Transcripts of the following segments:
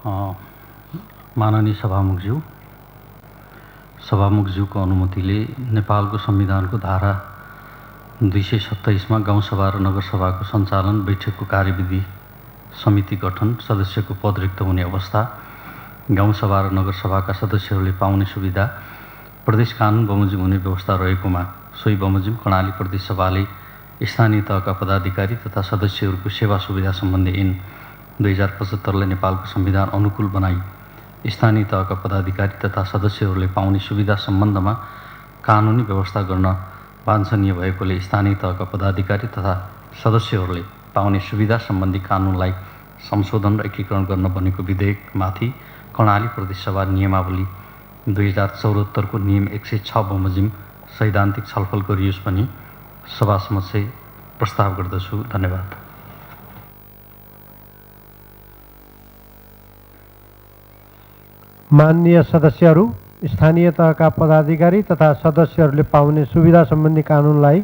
माननीय सभामुखज्यूको अनुमतिले नेपालको संविधानको धारा 227 मा गाउँसभा र नगरसभाको सञ्चालन बैठकको कार्यविधि समिति गठन, सदस्यको पद रिक्त हुने अवस्था, गाउँसभा र नगरसभाका सदस्यहरूले पाउने सुविधा, प्रदेश कानुन बमोजिम हुने व्यवस्था रहेकोमा सोही बमोजिम कर्णाली प्रदेश सभाले स्थानीय तहका पदाधिकारी तथा सदस्यहरूको सेवा सुविधा सम्बन्धी ऐन 2075लाई नेपालको संविधान अनुकूल बनाई स्थानीय तहका पदाधिकारी तथा सदस्यहरूले पाउने सुविधा सम्बन्धमा कानुनी व्यवस्था गर्न वाञ्छनीय भएकोले स्थानीय तहका पदाधिकारी तथा सदस्यहरूले पाउने सुविधा सम्बन्धी कानुनलाई संशोधन र एकीकरण गर्न बनेको विधेयकमाथि कर्णाली प्रदेश सभा नियमावली 2074 को नियम 106 बमोजिम सैद्धान्तिक छलफल गरियोस् भनी सभा समक्ष प्रस्ताव गर्दछु। धन्यवाद। माननीय सदस्यहरू, स्थानीय तहका पदाधिकारी तथा सदस्यहरूले पाउने सुविधा सम्बन्धी कानुनलाई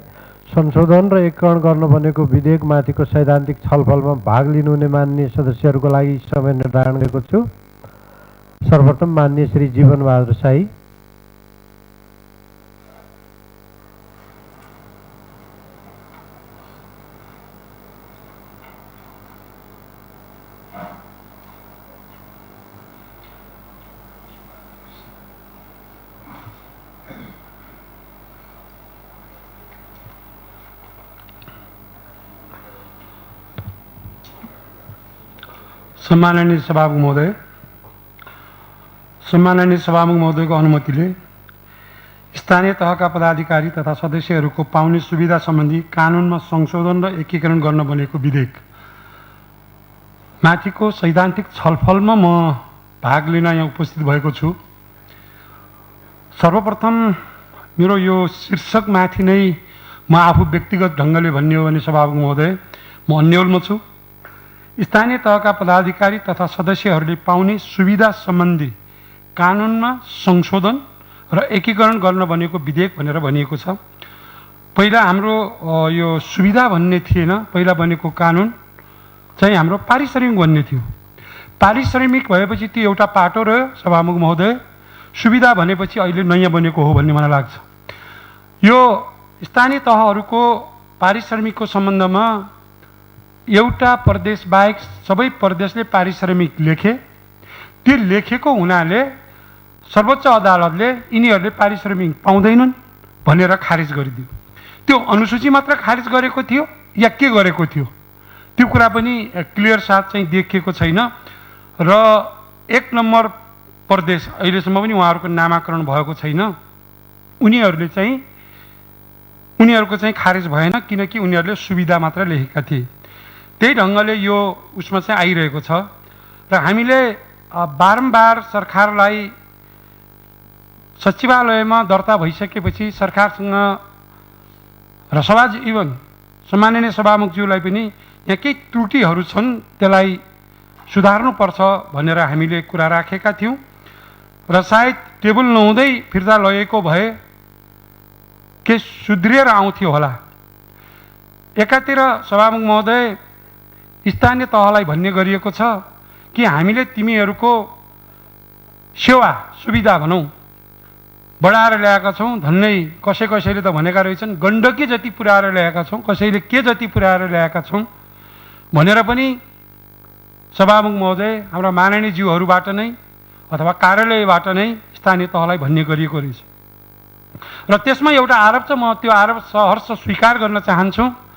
संशोधन र एकीकरण गर्न बनेको विधेयकमाथिको सैद्धान्तिक छलफलमा भाग लिनुहुने माननीय सदस्यहरूको लागि समय निर्धारण गरेको छु। सर्वप्रथम माननीय श्री जीवन बहादुर शाही। सम्माननीय सभामुख महोदयको अनुमतिले स्थानीय तहका पदाधिकारी तथा सदस्यहरूको पाउने सुविधा सम्बन्धी कानुनमा संशोधन र एकीकरण गर्न बनेको विधेयक माथिको सैद्धान्तिक छलफलमा म भाग लिन यहाँ उपस्थित भएको छु। सर्वप्रथम मेरो यो शीर्षकमाथि नै म आफू व्यक्तिगत ढङ्गले भन्ने हो भने सभामुख महोदय, म अन्यलमा छु। स्थानीय तहका पदाधिकारी तथा सदस्यहरूले पाउने सुविधा सम्बन्धी कानुनमा संशोधन र एकीकरण गर्न बनेको विधेयक भनेर भनिएको छ। पहिला हाम्रो यो सुविधा भन्ने थिएन, पहिला बनेको कानुन चाहिँ हाम्रो पारिश्रमिक भन्ने थियो। पारिश्रमिक भएपछि त्यो एउटा पाटो रह्यो सभामुख महोदय, सुविधा भनेपछि अहिले नयाँ बनेको हो भन्ने मलाई लाग्छ। यो स्थानीय तहहरूको पारिश्रमिकको सम्बन्धमा एउटा प्रदेश बाहेक सबै प्रदेशले पारिश्रमिक लेखे। त्यो लेखेको हुनाले सर्वोच्च अदालतले यिनीहरूले पारिश्रमिक पाउँदैनन् भनेर खारिज गरिदियो। त्यो अनुसूची मात्र खारिज गरेको थियो या के गरेको थियो त्यो कुरा पनि क्लियर साथ चाहिँ देखिएको छैन। र 1 नम्बर प्रदेश अहिलेसम्म पनि उहाँहरूको नामाकरण भएको छैन। उनीहरूको चाहिँ खारिज भएन किनकि उनीहरूले सुविधा मात्र लेखेका थिए। त्यही ढङ्गले यो उसमा चाहिँ आइरहेको छ र हामीले बारम्बार सरकारलाई सचिवालयमा दर्ता भइसकेपछि सरकारसँग र इभन सम्माननीय सभामुखज्यूलाई पनि यहाँ केही त्रुटिहरू छन्, त्यसलाई सुधार्नुपर्छ भनेर हामीले कुरा राखेका थियौँ र सायद टेबल नहुँदै फिर्ता लगेको भए के सुध्रिएर आउँथ्यो होला। एकातिर सभामुख महोदय स्थानीय तहलाई भन्ने गरिएको छ कि हामीले तिमीहरूको सेवा सुविधा भनौँ बढाएर ल्याएका छौँ। धन्नै कसैले त भनेका रहेछन् गण्डकी जति पुर्याएर ल्याएका छौँ, कसैले के जति पुर्याएर ल्याएका छौँ भनेर पनि सभामुख महोदय हाम्रा माननीय ज्यूहरूबाट नै अथवा कार्यालयबाट नै स्थानीय तहलाई भन्ने गरिएको रहेछ। र त्यसमा एउटा आरोप छ, म त्यो आरोप सहर्ष स्वीकार गर्न चाहन्छु।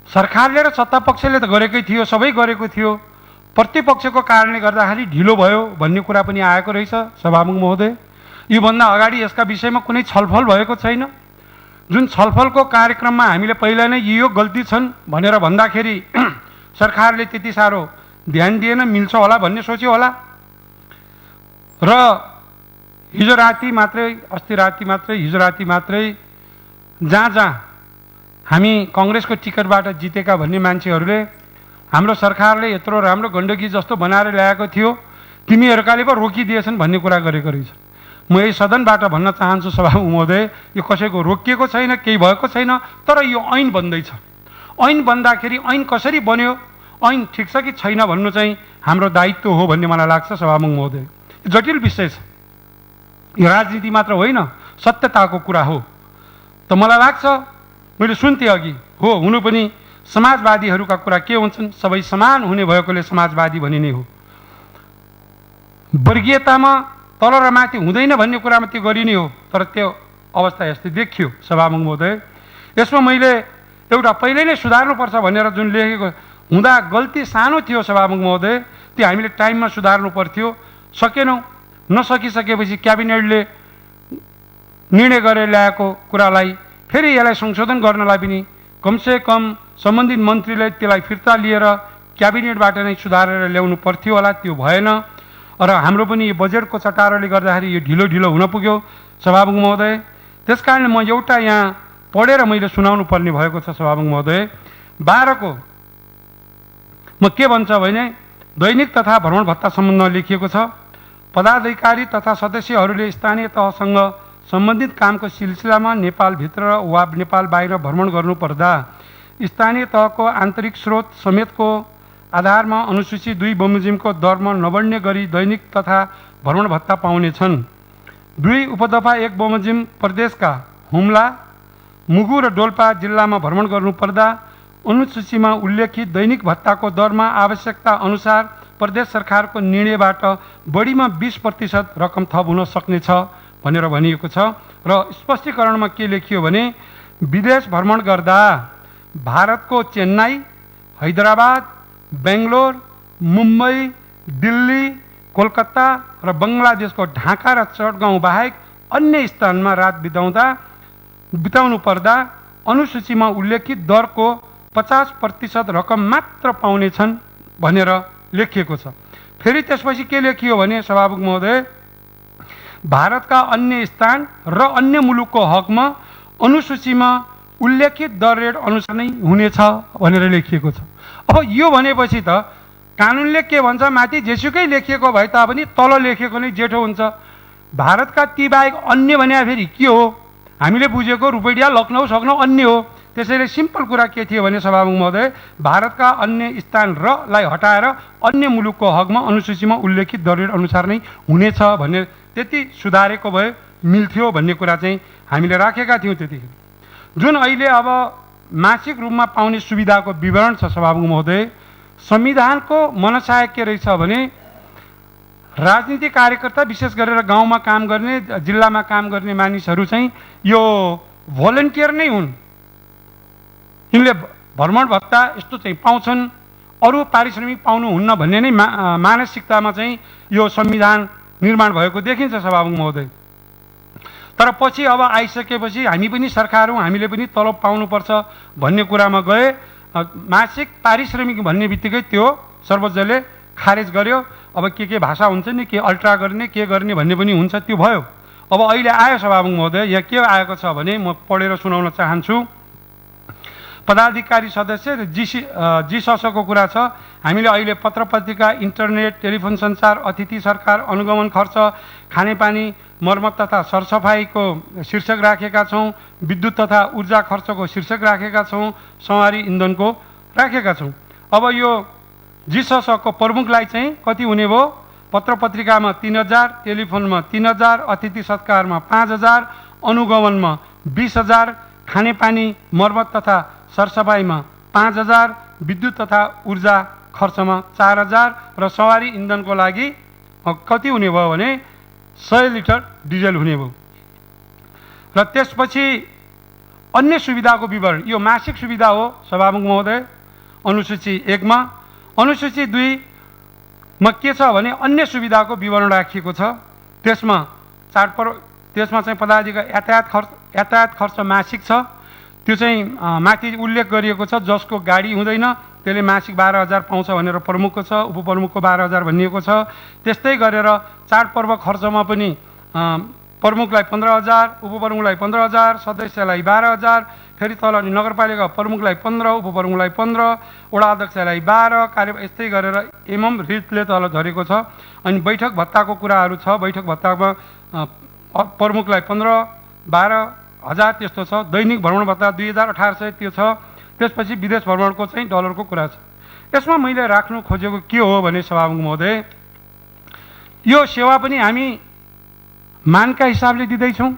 सरकारले र सत्तापक्षले त गरेकै थियो, सबै गरेको थियो, प्रतिपक्षको कारणले गर्दाखेरि ढिलो भयो भन्ने कुरा पनि आएको रहेछ सभामुख महोदय। योभन्दा अगाडि यसका विषयमा कुनै छलफल भएको छैन। जुन छलफलको कार्यक्रममा हामीले पहिला नै यो गल्ती छन् भनेर भन्दाखेरि सरकारले त्यति साह्रो ध्यान दिएन, मिल्छ होला भन्ने सोच्यो होला। र हिजो राति मात्रै जहाँ हामी कांग्रेसको टिकटबाट जितेका भन्ने मान्छेहरूले हाम्रो सरकारले यत्रो राम्रो गण्डकी जस्तो बनाएर ल्याएको थियो, तिमीहरूकाले पो रोकिदिएछन् भन्ने कुरा गरेको रहेछ। म यही सदनबाट भन्न चाहन्छु सभामुख महोदय, यो कसैको रोकिएको छैन, केही भएको छैन, तर यो ऐन बन्दैछ। ऐन बन्दाखेरि ऐन कसरी बन्यो, ऐन ठिक छ कि छैन भन्नु चाहिँ हाम्रो दायित्व हो भन्ने मलाई लाग्छ सभामुख महोदय। जटिल विषय छ, यो राजनीति मात्र होइन, सत्यताको कुरा हो। त मलाई लाग्छ, मैले सुन्थेँ अघि, हो हुनु पनि समाजवादीहरूका कुरा के हुन्छन्, सबै समान हुने भएकोले समाजवादी भनिने हो। वर्गीयतामा तल र माथि हुँदैन भन्ने कुरामा त्यो गरिने हो, तर त्यो अवस्था यस्तै देखियो सभामुख महोदय। यसमा मैले एउटा पहिले नै सुधार्नुपर्छ भनेर जुन लेखेको हुँदा गल्ती सानो थियो सभामुख महोदय, त्यो हामीले टाइममा सुधार्नु पर्थ्यो, सकेनौँ। नसकिसकेपछि क्याबिनेटले निर्णय गरेर ल्याएको कुरालाई फेरि यसलाई संशोधन गर्नलाई पनि कमसेकम सम्बन्धित मन्त्रीले त्यसलाई फिर्ता लिएर क्याबिनेटबाट नै सुधारेर ल्याउनु पर्थ्यो होला, त्यो भएन। र हाम्रो पनि यो बजेटको चटारोले गर्दाखेरि यो ढिलो ढिलो हुन पुग्यो सभामुख महोदय। त्यसकारणले म एउटा यहाँ पढेर मैले सुनाउनु पर्ने भएको छ सभामुख महोदय। 12 को म के भन्छ भने दैनिक तथा भ्रमण भत्ता सम्बन्धमा लेखिएको छ, पदाधिकारी तथा सदस्यहरूले स्थानीय तहसँग सम्बन्धित कामको सिलसिलामा नेपालभित्र वा नेपाल बाहिर भ्रमण गर्नुपर्दा स्थानीय तहको आन्तरिक स्रोत समेतको आधारमा अनुसूची 2 बमोजिमको दरमा नबढ्ने गरी दैनिक तथा भ्रमण भत्ता पाउनेछन्। 2 उपदफा 1 बमोजिम प्रदेशका हुम्ला, मुगु र डोल्पा जिल्लामा भ्रमण गर्नुपर्दा अनुसूचीमा उल्लेखित दैनिक भत्ताको दरमा आवश्यकता अनुसार प्रदेश सरकारको निर्णयबाट बढीमा 20% रकम थप हुन सक्नेछ भनेर भनिएको छ। र स्पष्टीकरणमा के लेखियो भने विदेश भ्रमण गर्दा भारतको चेन्नई, हैदराबाद, बेङ्गलोर, मुम्बई, दिल्ली, कोलकाता र बङ्गलादेशको ढाका र चटगाउँ बाहेक अन्य स्थानमा रात बिताउनु पर्दा अनुसूचीमा उल्लेखित दरको 50% रकम मात्र पाउनेछन् भनेर लेखिएको छ। फेरि त्यसपछि के लेखियो भने सभामुख महोदय, भारतका अन्य स्थान र अन्य मुलुकको हकमा अनुसूचीमा उल्लेखित दर रेट अनुसार नै हुनेछ भनेर लेखिएको छ। अब यो भनेपछि त कानुनले के भन्छ, माथि जेसुकै लेखिएको भए तापनि तल लेखेको नै जेठो हुन्छ। भारतका ती बाहेक अन्य भने फेरि के हो? हामीले बुझेको रुपैयाँ, लखनऊ सक्नौ अन्य हो। त्यसैले सिम्पल कुरा के थियो भने सभामुख महोदय, भारतका अन्य स्थान र लाई हटाएर अन्य मुलुकको हकमा अनुसूचीमा उल्लेखित दर रेट अनुसार नै हुनेछ भन्ने त्यति सुधारेको भए मिल्थ्यो भन्ने कुरा चाहिँ हामीले राखेका थियौँ त्यतिखेर। जुन अहिले अब मासिक रूपमा पाउने सुविधाको विवरण छ सभामुख महोदय, संविधानको मनसाय के रहेछ भने राजनीतिक कार्यकर्ता विशेष गरेर गाउँमा काम गर्ने, जिल्लामा काम गर्ने मानिसहरू चाहिँ यो भोलिन्टियर नै हुन्। यिनले भ्रमण भत्ता यस्तो चाहिँ पाउँछन्, अरू पारिश्रमिक पाउनुहुन्न भन्ने नै मानसिकतामा चाहिँ यो संविधान निर्माण भएको देखिन्छ सभामुख महोदय। तर पछि अब आइसकेपछि हामी पनि सरकार हौँ, हामीले पनि तलब पाउनुपर्छ भन्ने कुरामा गए, मासिक पारिश्रमिक भन्ने बित्तिकै त्यो सर्वोच्चले खारेज गर्यो। अब के भाषा हुन्छ नि, के अल्ट्रा गर्ने के गर्ने भन्ने पनि हुन्छ, त्यो भयो। अब अहिले आयो सभामुख महोदय, यहाँ के आएको छ भने म पढेर सुनाउन चाहन्छु। पदाधिकारी सदस्य र जीससको कुरा छ। हामीले अहिले पत्र पत्रिका, इन्टरनेट, टेलिफोन सञ्चार, अतिथि सरकार, अनुगमन खर्च, खानेपानी, मर्मत तथा सरसफाइको शीर्षक राखेका छौँ, विद्युत तथा ऊर्जा खर्चको शीर्षक राखेका छौँ, सवारी इन्धनको राखेका छौँ। अब यो जीससको प्रमुखलाई चाहिँ कति हुने भयो? पत्र पत्रिकामा 3000, टेलिफोनमा 3000, अतिथि सत्कारमा 5000, अनुगमनमा 20000, खानेपानी, मर्मत तथा सरसफाइमा 5000, विद्युत तथा ऊर्जा खर्चमा 4000 र सवारी इन्धनको लागि कति हुने भयो भने 100 लिटर डिजल हुने भयो। र त्यसपछि अन्य सुविधाको विवरण, यो मासिक सुविधा हो सभामुख महोदय। अनुसूची 1 मा, अनुसूची 2 मा के छ भने अन्य सुविधाको विवरण राखिएको छ। त्यसमा चाहिँ पदाधिकारी यातायात खर्च मासिक छ, त्यो चाहिँ माथि उल्लेख गरिएको छ। जसको गाडी हुँदैन त्यसले मासिक 12000 पाउँछ भनेर प्रमुखको छ, उपप्रमुखको 12000 भनिएको छ। त्यस्तै गरेर चाडपर्व खर्चमा पनि प्रमुखलाई 15000, उपप्रमुखलाई 15000, सदस्यलाई 12000, फेरि तल नगरपालिका प्रमुखलाई 15, उपप्रमुखलाई 15, वडा अध्यक्षलाई 12, कार्य यस्तै गरेर एवं रितले तल झरेको छ। अनि बैठक भत्ताको कुराहरू छ। बैठक भत्तामा प्रमुखलाई 15-12,000 त्यस्तो छ। दैनिक भ्रमण भत्ता 2800 त्यो छ। त्यसपछि विदेश भ्रमणको चाहिँ डलरको कुरा छ। यसमा मैले राख्नु खोजेको के हो भने सभामुख महोदय, यो सेवा पनि हामी मानका हिसाबले दिँदैछौँ,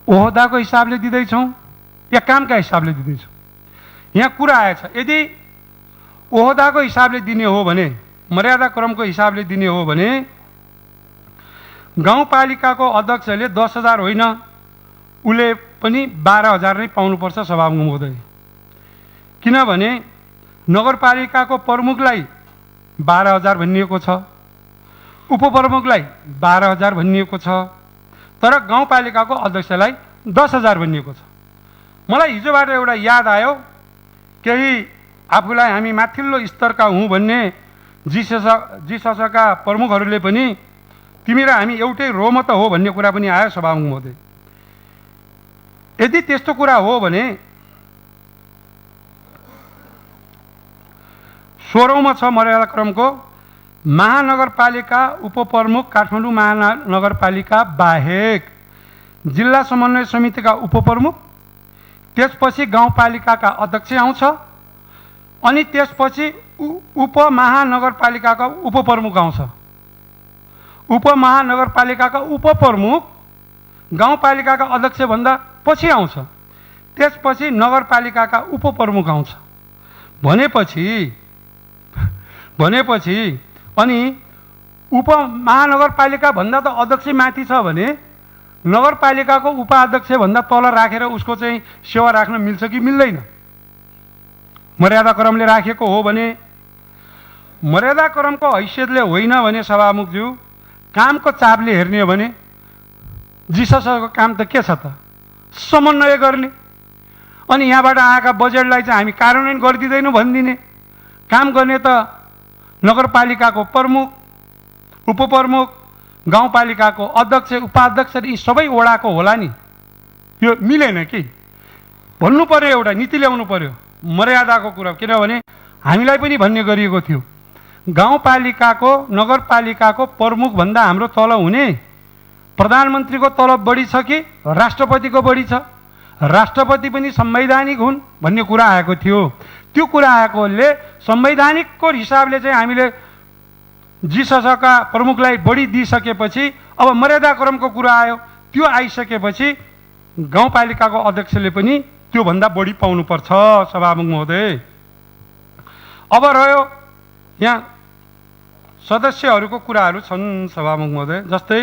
ओहदाको हिसाबले दिँदैछौँ या कामका हिसाबले दिँदैछौँ। यहाँ कुरा आएछ, यदि ओहदाको हिसाबले दिने हो भने, मर्यादा क्रमको हिसाबले दिने हो भने गाउँपालिकाको अध्यक्षले 10,000 होइन, उसले पनि 12,000 नै पाउनुपर्छ सभामुख महोदय। किनभने नगरपालिकाको प्रमुखलाई 12,000 भनिएको छ, उपप्रमुखलाई 12,000 भनिएको छ, तर गाउँपालिकाको अध्यक्षलाई 10,000 भनिएको छ। मलाई हिजोबाट एउटा याद आयो, केही आफूलाई हामी माथिल्लो स्तरका हौँ भन्ने जीससका प्रमुखहरूले पनि तिमी र हामी एउटै रोम त हो भन्ने कुरा पनि आयो सभामुख महोदय। यदि त्यस्तो कुरा हो भने 16औं छ मर्यादा क्रमको, महानगरपालिका उपप्रमुख काठमाडौँ महानगरपालिका बाहेक जिल्ला समन्वय समितिका उपप्रमुख, त्यसपछि गाउँपालिकाका अध्यक्ष आउँछ, अनि त्यसपछि उपमहानगरपालिकाका उपप्रमुख आउँछ। उपमहानगरपालिकाका उपप्रमुख गाउँपालिकाका अध्यक्षभन्दा पछि आउँछ, त्यसपछि नगरपालिकाका उपप्रमुख आउँछ। भनेपछि अनि उपमहानगरपालिका भन्दा त अध्यक्ष माथि छ भने नगरपालिकाको उपाध्यक्ष भन्दा तल राखेर उसको चाहिँ सेवा राख्न मिल्छ कि मिल्दैन? मर्यादा क्रमले राखेको हो भने, मर्यादा क्रमको हैसियतले होइन भने सभामुखज्यू, कामको चापले हेर्ने हो भने जीससको काम त के छ त? समन्वय गर्ने, अनि यहाँबाट आएका बजेटलाई चाहिँ हामी कार्यान्वयन गरिदिँदैनौँ भनिदिने। काम गर्ने त नगरपालिकाको प्रमुख, उपप्रमुख, गाउँपालिकाको अध्यक्ष, उपाध्यक्ष यी सबै वडाको होला नि। यो मिलेन कि? भन्नु पर्यो, एउटा नीति ल्याउनु पर्यो मर्यादाको कुरा। किनभने हामीलाई पनि भन्ने गरिएको थियो, गाउँपालिकाको नगरपालिकाको प्रमुखभन्दा हाम्रो तल हुने प्रधानमन्त्रीको तलब बढी छ कि राष्ट्रपतिको बढी छ? राष्ट्रपति पनि संवैधानिक हुन् भन्ने कुरा आएको थियो। त्यो कुरा आएकोले संवैधानिकको हिसाबले चाहिँ हामीले जीससका प्रमुखलाई बढी दिइसकेपछि अब मर्यादा क्रमको कुरा आयो। त्यो आइसकेपछि गाउँपालिकाको अध्यक्षले पनि त्योभन्दा बढी पाउनुपर्छ सभामुख महोदय। अब रह्यो यहाँ सदस्यहरूको कुराहरू छन् सभामुख महोदय, जस्तै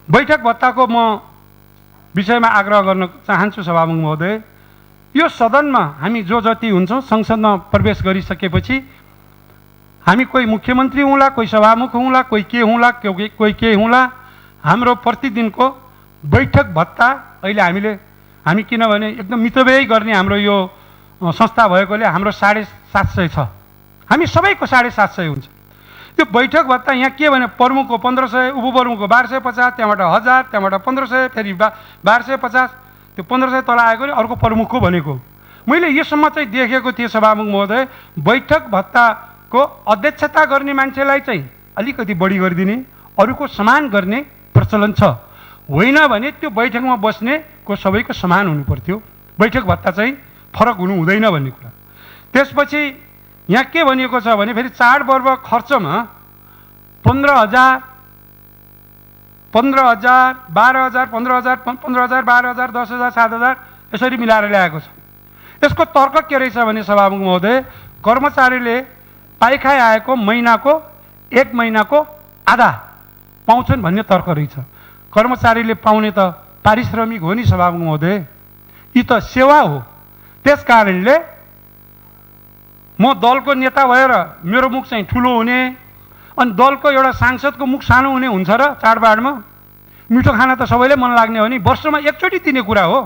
बैठक भत्ताको म विषयमा आग्रह गर्न चाहन्छु सभामुख महोदय। यो सदनमा हामी जो जति हुन्छौँ, संसदमा प्रवेश गरिसकेपछि हामी कोही मुख्यमन्त्री हुँला, कोही सभामुख हुँला, कोही के हुँला, कोही के हुँला, हाम्रो प्रतिदिनको बैठक भत्ता अहिले हामी किनभने एकदम मितव्ययी गर्ने हाम्रो यो संस्था भएकोले हाम्रो 750 छ, हामी सबैको 750 हुन्छ। त्यो बैठक भत्ता यहाँ के भने प्रमुखको 1500, उपप्रमुखको 1250, त्यहाँबाट 1000, त्यहाँबाट 1500, फेरि 1250, त्यो 1500 तल आएकोले अर्को प्रमुखको भनेको। मैले योसम्म चाहिँ देखेको थिएँ सभामुख महोदय, बैठक भत्ताको अध्यक्षता गर्ने मान्छेलाई चाहिँ अलिकति बढी गरिदिने, अरूको समान गर्ने प्रचलन छ। होइन भने त्यो बैठकमा बस्नेको सबैको समान हुनु पर्थ्यो, बैठक भत्ता चाहिँ फरक हुनु हुँदैन भन्ने कुरा। त्यसपछि यहाँ के भनिएको छ भने फेरि चाडपर्व खर्चमा 15,000, 15,000, 12,000, 15,000, 15,000, 12,000, 10,000, 7,000 यसरी मिलाएर ल्याएको छ। यसको तर्क के रहेछ भने सभामुख महोदय, कर्मचारीले पाइखाइ आएको महिनाको 1 महिनाको आधा पाउँछन् भन्ने तर्क रहेछ। कर्मचारीले पाउने त पारिश्रमिक हो नि सभामुख महोदय, यी त सेवा हो। त्यस कारणले म दलको नेता भएर मेरो मुख चाहिँ ठुलो हुने अनि दलको एउटा सांसदको मुख सानो हुने हुन्छ र चाडबाडमा? मिठो खाना त सबैले मन लाग्ने हो नि, वर्षमा एकचोटि दिने कुरा हो।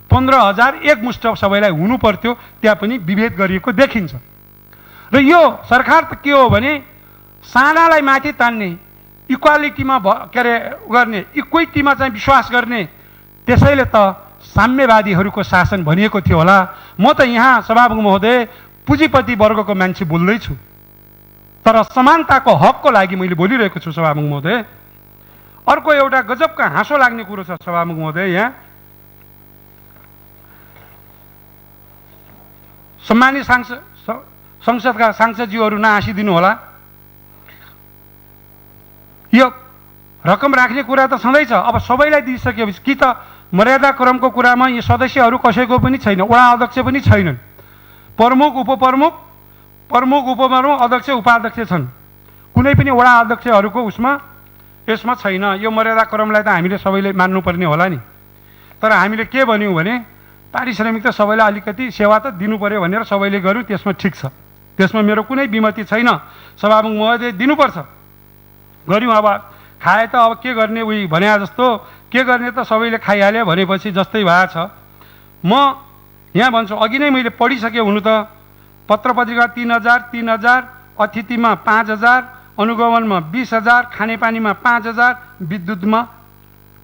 15,000 एक मुष्ट सबैलाई हुनु पर्थ्यो, त्यहाँ पनि विभेद गरिएको देखिन्छ। र यो सरकार त के हो भने सानालाई माथि तान्ने, इक्वालिटीमा के अरे गर्ने, इक्विटीमा चाहिँ विश्वास गर्ने, त्यसैले त साम्यवादीहरूको शासन भनिएको थियो होला। म त यहाँ सभामुख महोदय पुँजीपति वर्गको मान्छे बोल्दैछु, तर समानताको हकको लागि मैले बोलिरहेको छु सभामुख महोदय। अर्को एउटा गजबका हाँसो लाग्ने कुरो छ सभामुख महोदय, यहाँ सम्मानित संसदका सांसदज्यूहरू नहाँसिदिनु होला। यो रकम राख्ने कुरा त छँदैछ, अब सबैलाई दिइसकेपछि कि त मर्यादा क्रमको कुरामा यी सदस्यहरू कसैको पनि छैन, वडा अध्यक्ष पनि छैनन्, प्रमुख उपप्रमुख अध्यक्ष उपाध्यक्ष छन्, कुनै पनि वडा अध्यक्षहरूको यसमा छैन। यो मर्यादा क्रमलाई त हामीले सबैले मान्नुपर्ने होला नि। तर हामीले के भन्यौँ भने पारिश्रमिक त सबैलाई अलिकति सेवा त दिनु पर्यो भनेर सबैले गर्यौँ, त्यसमा ठिक छ, त्यसमा मेरो कुनै विमति छैन। सभामुख महोदय दिनुपर्छ, गऱ्यौँ। अब खाए त अब के गर्ने, उही भने जस्तो के गर्ने त सबैले खाइहाल्यो भनेपछि जस्तै भएको छ। म यहाँ भन्छु, अघि नै मैले पढिसकेँ हुनु त, पत्र पत्रिका 3000, अतिथिमा 5000, अनुगमनमा 20000, खानेपानीमा 5000, विद्युतमा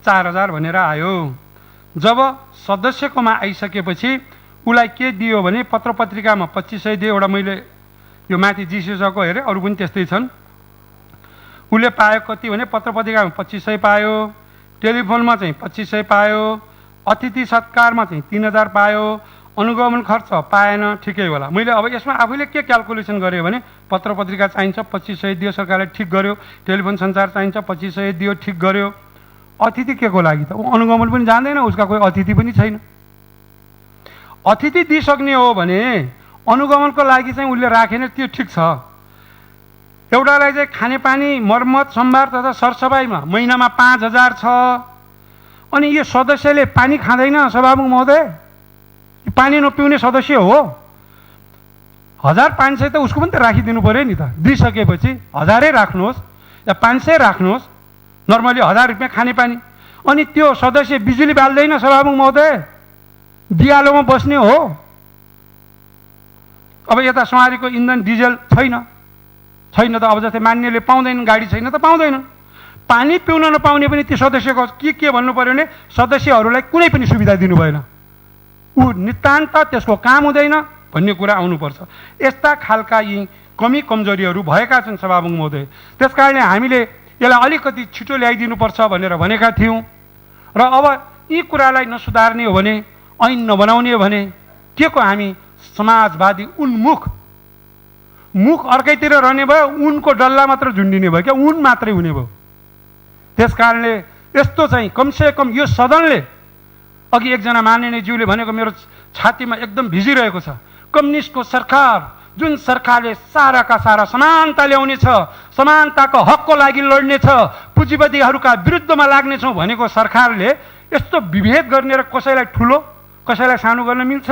4000 भनेर आयो। जब सदस्यकोमा आइसकेपछि उसलाई के दियो भने पत्र पत्रिकामा 2500 दियो, एउटा मैले यो माथि जिसिसको हेरेँ, अरू पनि त्यस्तै छन्। उसले पायो कति भने पत्र पत्रिकामा 2500 पायो, टेलिफोनमा चाहिँ 2500 पायो, अतिथि सत्कारमा चाहिँ 3000 पायो, अनुगमन खर्च पाएन, ठिकै होला। मैले अब यसमा आफैले के क्यालकुलेसन गरेँ भने पत्र पत्रिका चाहिन्छ 2500 दियो, सरकारले ठिक गर्यो, टेलिफोन सञ्चार चाहिन्छ 2500 दियो, ठिक गर्यो। अतिथि के को लागि त, ऊ अनुगमन पनि जान्दैन, उसका कोही अतिथि पनि छैन। अतिथि दिइसक्ने हो भने अनुगमनको लागि चाहिँ उसले राखेन, त्यो ठिक छ। एउटालाई चाहिँ खानेपानी मर्मत सम्भार तथा सरसफाइमा महिनामा 5000 छ। अनि यो सदस्यले पानी खाँदैन सभामुख महोदय, पानी नपिउने सदस्य हो, 1500 त उसको पनि त राखिदिनु पऱ्यो नि त। दिइसकेपछि 1000 राख्नुहोस् या 500 राख्नुहोस्, नर्मली 1000 रुपियाँ खानेपानी। अनि त्यो सदस्य बिजुली बाल्दैन सभामुख महोदय, दियालोमा बस्ने हो। अब यता सवारीको इन्धन डिजल छैन त, अब जस्तै मान्यले पाउँदैन, गाडी छैन त पाउँदैन। पानी पिउन नपाउने पनि त्यो सदस्यको के भन्नु पऱ्यो भने सदस्यहरूलाई कुनै पनि सुविधा दिनु भएन, ऊ नितान्त त्यसको काम हुँदैन भन्ने कुरा आउनुपर्छ। यस्ता खालका यी कमी कमजोरीहरू भएका छन् सभामुख महोदय। त्यस कारणले हामीले यसलाई अलिकति छिटो ल्याइदिनुपर्छ भनेर भनेका थियौँ। र अब यी कुरालाई नसुधार्ने हो भने, ऐन नबनाउने हो भने के को हामी समाजवादी मुख अर्कैतिर रहने भयो, उनको डल्ला मात्र झुन्डिने भयो क्या, उन मात्रै हुने भयो। त्यस कारणले यस्तो चाहिँ कमसे कम यो सदनले, अघि एकजना माननीयज्यूले भनेको मेरो छातीमा एकदम भिजिरहेको छ, कम्युनिस्टको सरकार, जुन सरकारले साराका सारा समानता ल्याउने छ, समानताको हकको लागि लड्ने छ, पुँजीपतिहरूका विरुद्धमा लाग्नेछौँ भनेको सरकारले यस्तो विभेद गर्ने र कसैलाई ठुलो कसैलाई सानो गर्न मिल्छ?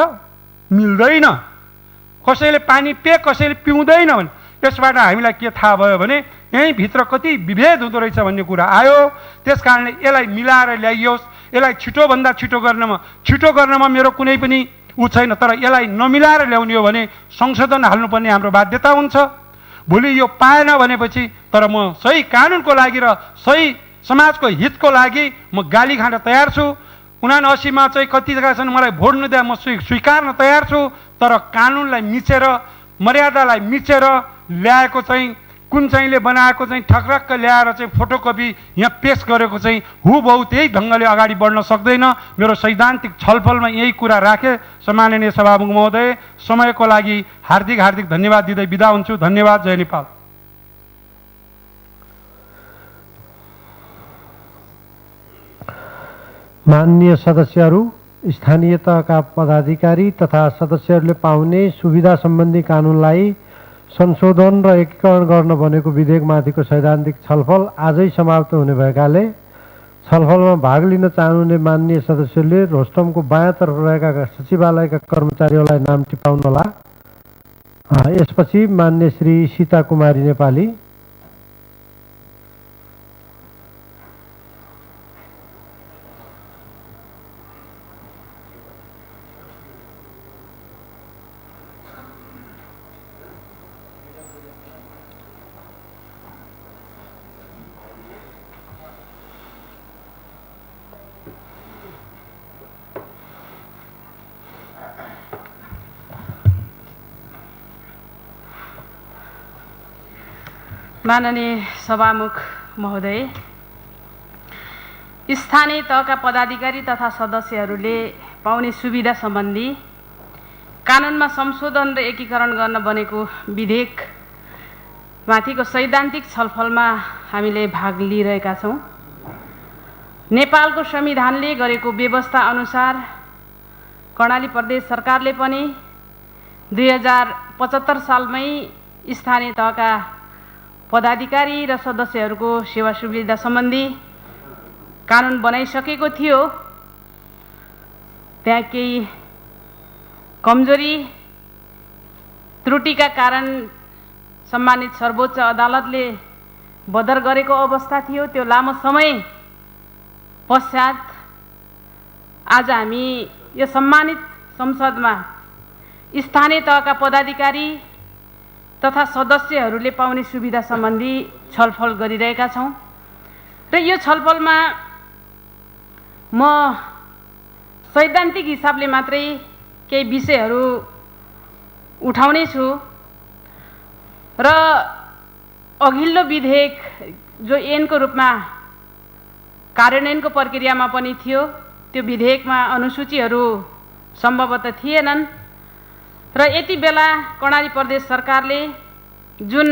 मिल्दैन। कसैले पानी कसैले पिउँदैन भने यसबाट हामीलाई के थाहा भयो भने यहीँभित्र कति विभेद हुँदो रहेछ भन्ने कुरा आयो। त्यस कारणले यसलाई मिलाएर ल्याइयोस्, यसलाई छिटोभन्दा छिटो गर्नमा मेरो कुनै पनि छैन। तर यसलाई नमिलाएर ल्याउने हो भने संशोधन हाल्नुपर्ने हाम्रो बाध्यता हुन्छ। भोलि यो पाएन भनेपछि तर म सही कानुनको लागि र सही समाजको हितको लागि म गाली खान तयार छु। 79मा चाहिँ कति जग्गा छन् मलाई भोट नदिए म स्वीकार्न तयार छु। तर कानुनलाई मिचेर, मर्यादालाई मिचेर ल्याएको चाहिँ कुन चाहिँले बनाएको चाहिँ ठक्रक्क ल्याएर चाहिँ फोटोकपी यहाँ पेश गरेको चाहिँ हुबहु त्यही ढङ्गले अगाडि बढ्न सक्दैन। मेरो सैद्धान्तिक छलफलमा यही कुरा राखे। सम्माननीय सभामुख महोदय, समयको लागि हार्दिक हार्दिक धन्यवाद दिँदै बिदा हुन्छु। धन्यवाद। जय नेपाल। माननीय सदस्यहरू, स्थानीय तहका पदाधिकारी तथा सदस्यहरूले पाउने सुविधा सम्बन्धी कानुनलाई संशोधन र एकीकरण गर्न बनेको विधेयकमाथिको सैद्धान्तिक छलफल आजै समाप्त हुने भएकाले छलफलमा भाग लिन चाहनुहुने माननीय सदस्यले रोस्टमको बायाँतर्फ रहेका सचिवालयका कर्मचारीहरूलाई नाम टिपाउनुहोला। यसपछि माननीय श्री सीता कुमारी नेपाली। माननीय सभामुख महोदय, स्थानीय तहका पदाधिकारी तथा सदस्यहरूले पाउने सुविधा सम्बन्धी कानुनमा संशोधन र एकीकरण गर्न बनेको विधेयक माथिको सैद्धान्तिक छलफलमा हामीले भाग लिइरहेका छौँ। नेपालको संविधानले गरेको व्यवस्था अनुसार कर्णाली प्रदेश सरकारले पनि 2075 सालमै स्थानीय तहका पदाधिकारी र सदस्यहरूको सेवा सुविधा सम्बन्धी कानुन बनाइसकेको थियो। त्यहाँ केही कमजोरी त्रुटिका कारण सम्मानित सर्वोच्च अदालतले बदर गरेको अवस्था थियो। त्यो लामो समय पश्चात आज हामी यो सम्मानित संसदमा स्थानीय तहका पदाधिकारी तथा सदस्यहरूले पाउने सुविधा सम्बन्धी छलफल गरिरहेका छौँ र यो छलफलमा म सैद्धान्तिक हिसाबले मात्रै केही विषयहरू उठाउने छु र अघिल्लो विधेयक जो ऐनको रूपमा कार्यान्वयनको प्रक्रियामा पनि थियो त्यो विधेयकमा अनुसूचीहरू सम्भवतः थिएनन् र यति बेला कर्णाली प्रदेश सरकारले जुन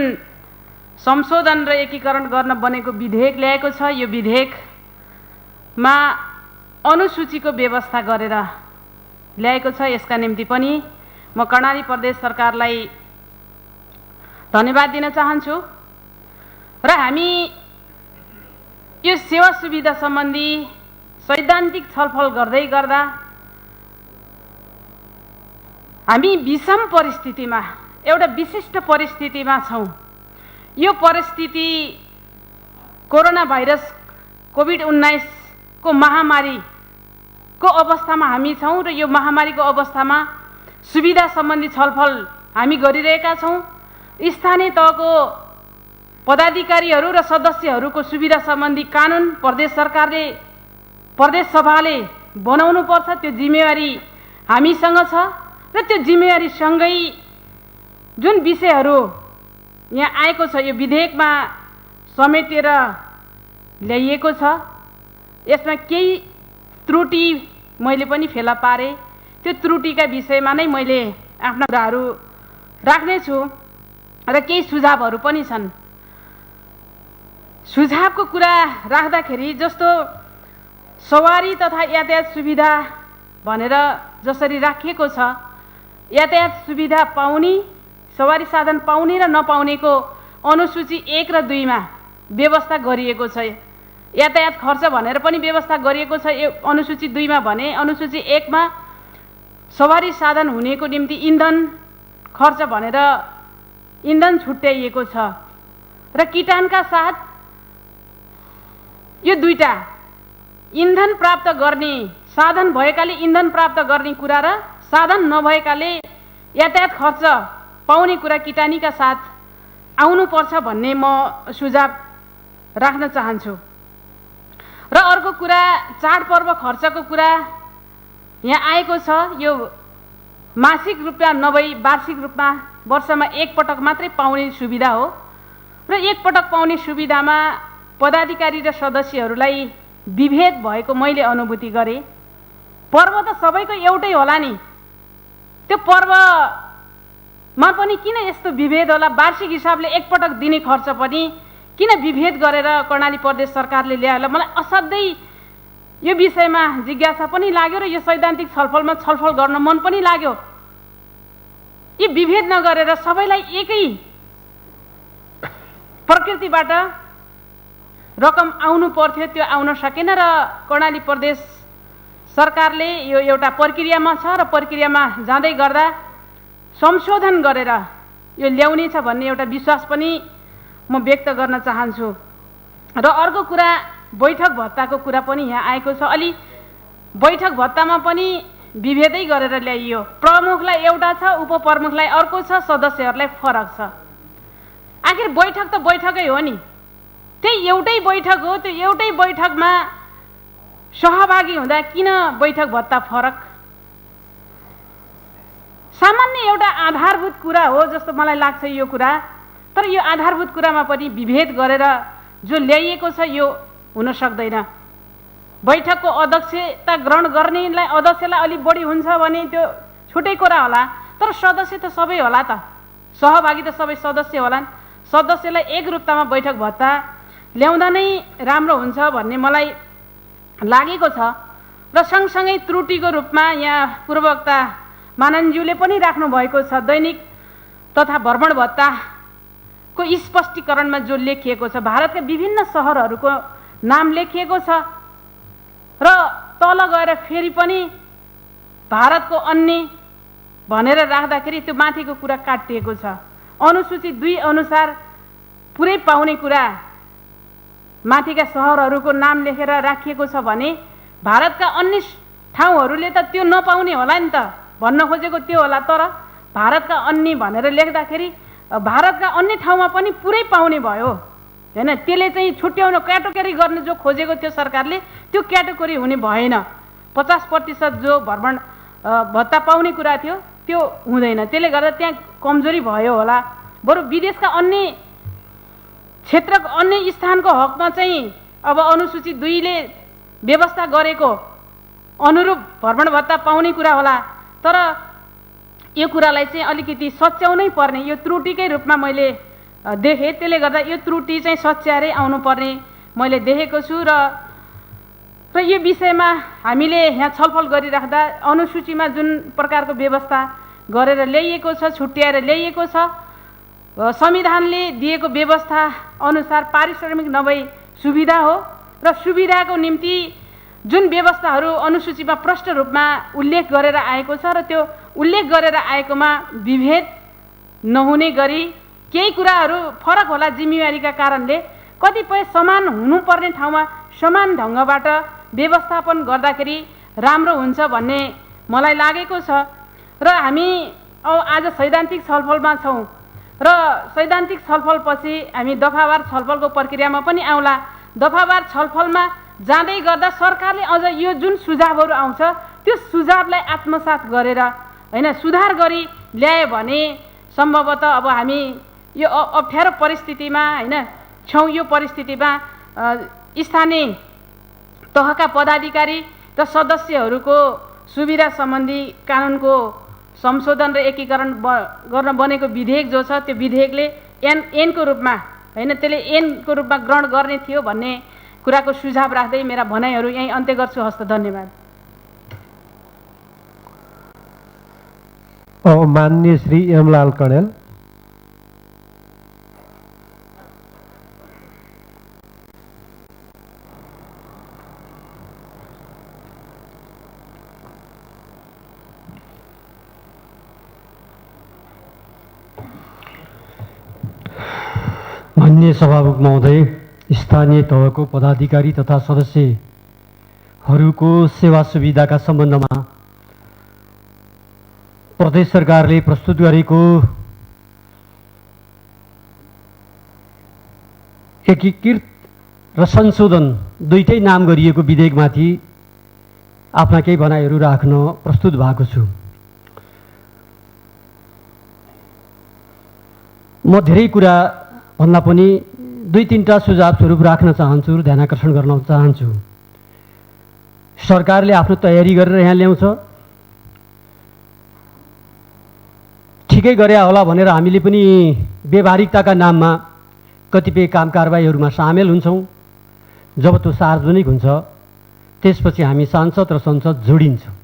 संशोधन र एकीकरण गर्न बनेको विधेयक ल्याएको छ यो विधेयकमा अनुसूचीको व्यवस्था गरेर ल्याएको छ। यसका निम्ति पनि म कर्णाली प्रदेश सरकारलाई धन्यवाद दिन चाहन्छु र हामी यो सेवा सुविधा सम्बन्धी सैद्धान्तिक छलफल गर्दै गर्दा हामी विषम परिस्थितिमा एउटा विशिष्ट परिस्थितिमा छौँ। यो परिस्थिति कोरोना भाइरस कोभिड-19 को महामारीको अवस्थामा हामी छौँ र यो महामारीको अवस्थामा सुविधा सम्बन्धी छलफल हामी गरिरहेका छौँ। स्थानीय तहको पदाधिकारीहरू र सदस्यहरूको सुविधा सम्बन्धी कानुन प्रदेश सरकारले प्रदेश सभाले बनाउनु पर्छ। त्यो जिम्मेवारी हामीसँग छ र त्यो जिम्मेवारीसँगै जुन विषयहरू यहाँ आएको छ यो विधेयकमा समेटेर ल्याइएको छ। यसमा केही त्रुटि मैले पनि फेला पारे। त्यो त्रुटिका विषयमा नै मैले आफ्ना कुराहरू राख्नेछु र केही सुझावहरू पनि छन्। सुझावको कुरा राख्दाखेरि जस्तो सवारी तथा यातायात सुविधा भनेर जसरी राखिएको छ यातायात सुविधा पाउने सवारी साधन पाउने र नपाउनेको अनुसूची 1 र 2 मा व्यवस्था गरिएको छ। यातायात खर्च भनेर पनि व्यवस्था गरिएको छ अनुसूची 2 मा भने अनुसूची 1 मा सवारी साधन हुनेको निम्ति इन्धन खर्च भनेर इन्धन छुट्याइएको छ र किटानका साथ यो दुईटा इन्धन प्राप्त गर्ने साधन भएकाले इन्धन प्राप्त गर्ने कुरा र साधन नभएकाले यातायात खर्च पाउने कुरा किटानीका साथ आउनुपर्छ भन्ने म सुझाव राख्न चाहन्छु। र अर्को कुरा चाडपर्व खर्चको कुरा यहाँ आएको छ। यो मासिक रूपमा नभई वार्षिक रूपमा वर्षमा एक पटक मात्रै पाउने सुविधा हो र एक पटक पाउने सुविधामा पदाधिकारी र सदस्यहरूलाई विभेद भएको मैले अनुभूति गरेँ। पर्व त सबैको एउटै होला नि, त्यो पर्वमा पनि किन यस्तो विभेद होला? वार्षिक हिसाबले एक पटक दिने खर्च पनि किन विभेद गरेर कर्णाली प्रदेश सरकारले ल्यायो होला? मलाई असाध्यै यो विषयमा जिज्ञासा पनि लाग्यो र यो सैद्धान्तिक छलफलमा छलफल गर्न मन पनि लाग्यो। यो विभेद नगरेर सबैलाई एकै प्रकृतिबाट रकम आउनु पर्थ्यो, त्यो आउन सकेन र कर्णाली प्रदेश सरकारले यो एउटा प्रक्रियामा छ र प्रक्रियामा जाँदै गर्दा संशोधन गरेर यो ल्याउने छ भन्ने एउटा विश्वास पनि म व्यक्त गर्न चाहन्छु। र अर्को कुरा बैठक भत्ताको कुरा पनि यहाँ आएको छ। अलि बैठक भत्तामा पनि विभेदै गरेर ल्याइयो। प्रमुखलाई एउटा छ, उपप्रमुखलाई अर्को छ, सदस्यहरूलाई फरक छ। आखिर बैठक त बैठकै हो नि, त्यही एउटै बैठक हो। त्यो एउटै बैठकमा सहभागी हुँदा किन बैठक भत्ता फरक? सामान्य एउटा आधारभूत कुरा हो जस्तो मलाई लाग्छ यो कुरा। तर यो आधारभूत कुरामा पनि विभेद गरेर जो ल्याइएको छ यो हुन सक्दैन। बैठकको अध्यक्षता ग्रहण गर्नेलाई अध्यक्षलाई अलि बढी हुन्छ भने त्यो छुट्टै कुरा होला, तर सदस्य त सबै होला त, सहभागी त सबै सदस्य होलान्। सदस्यलाई एकरूपतामा बैठक भत्ता ल्याउँदा नै राम्रो हुन्छ भन्ने मलाई लागेको छ। र सँगसँगै त्रुटिको रूपमा यहाँ पूर्ववक्ता माननज्यूले पनि राख्नु भएको छ, दैनिक तथा भ्रमण भत्ताको स्पष्टीकरणमा जो लेखिएको छ, भारतका विभिन्न सहरहरूको नाम लेखिएको छ र तल गएर फेरि पनि भारतको अन्य भनेर राख्दाखेरि त्यो माथिको कुरा काटिएको छ। अनुसूची 2 अनुसार पुरै पाउने कुरा माथिका सहरहरूको नाम लेखेर राखिएको छ भने भारतका अन्य ठाउँहरूले त त्यो नपाउने होला नि त, भन्न खोजेको त्यो होला। तर भारतका अन्य भनेर लेख्दाखेरि भारतका अन्य ठाउँमा पनि पुरै पाउने भयो हैन। त्यसले चाहिँ छुट्याउन क्याटेगोरी गर्ने जो खोजेको थियो सरकारले, त्यो क्याटेगोरी हुने भएन। 50% जो भ्रमण भत्ता पाउने कुरा थियो त्यो हुँदैन। त्यसले गर्दा त्यहाँ कमजोरी भयो होला। बरु विदेशका अन्य क्षेत्रको अन्य स्थानको हकमा चाहिँ अब अनुसूची 2 ले व्यवस्था गरेको अनुरूप भ्रमण भत्ता पाउने कुरा होला। तर यो कुरालाई चाहिँ अलिकति सच्याउनै पर्ने, यो त्रुटिकै रूपमा मैले देखेँ। त्यसले गर्दा यो त्रुटि चाहिँ सच्याएरै आउनुपर्ने मैले देखेको छु। र यो विषयमा हामीले यहाँ छलफल गरिराख्दा अनुसूचीमा जुन प्रकारको व्यवस्था गरेर ल्याइएको छ, छुट्याएर ल्याइएको छ, संविधानले दिएको व्यवस्था अनुसार पारिश्रमिक नभई सुविधा हो र सुविधाको निम्ति जुन व्यवस्थाहरू अनुसूचीमा प्रष्ट रूपमा उल्लेख गरेर आएको छ र त्यो उल्लेख गरेर आएकोमा विभेद नहुने गरी केही कुराहरू फरक होला जिम्मेवारीका कारणले, कतिपय समान हुनुपर्ने ठाउँमा समान ढङ्गबाट व्यवस्थापन गर्दाखेरि राम्रो हुन्छ भन्ने मलाई लागेको छ। र हामी आज सैद्धान्तिक छलफलमा छौँ र सैद्धान्तिक छलफलपछि हामी दफावार छलफलको प्रक्रियामा पनि आउँला। दफावार छलफलमा जाँदै गर्दा सरकारले अझ यो जुन सुझावहरू आउँछ त्यो सुझावलाई आत्मसात गरेर हैन सुधार गरी ल्यायो भने सम्भवतः अब हामी यो अप्ठ्यारो परिस्थितिमा हैन छौँ। यो परिस्थितिमा स्थानीय तहका पदाधिकारी र सदस्यहरूको सुविधा सम्बन्धी कानुनको संशोधन र एकीकरण गर्न बनेको विधेयक जो छ त्यो विधेयकले ऐनको रूपमा हैन त्यसले ऐनको रूपमा ग्रहण गर्ने थियो भन्ने कुराको सुझाव राख्दै मेरा भनाइहरू यही अन्त्य गर्छु। हस्त धन्यवाद। माननीय श्री एमलाल कणेल। माननीय सभामुख महोदय, स्थानीय तहको पदाधिकारी तथा सदस्यहरूको सेवा सुविधाका सम्बन्धमा प्रदेश सरकारले प्रस्तुत गरेको एकीकृत र संशोधन दुईटै नाम गरिएको विधेयकमाथि आफ्ना केही भनाइहरू राख्न प्रस्तुत भएको छु। म धेरै कुरा भन्दा पनि 2-3टा सुझाव स्वरूप राख्न चाहन्छु, ध्यानाकर्षण गर्न चाहन्छु। सरकारले आफ्नो तयारी गरेर यहाँ ल्याउँछ, ठिकै गरे होला भनेर हामीले पनि व्यवहारिकताका नाममा कतिपय काम कारबाहीहरूमा सामेल हुन्छौँ। जब त्यो सार्वजनिक हुन्छ त्यसपछि हामी सांसद र संसद जोडिन्छौँ।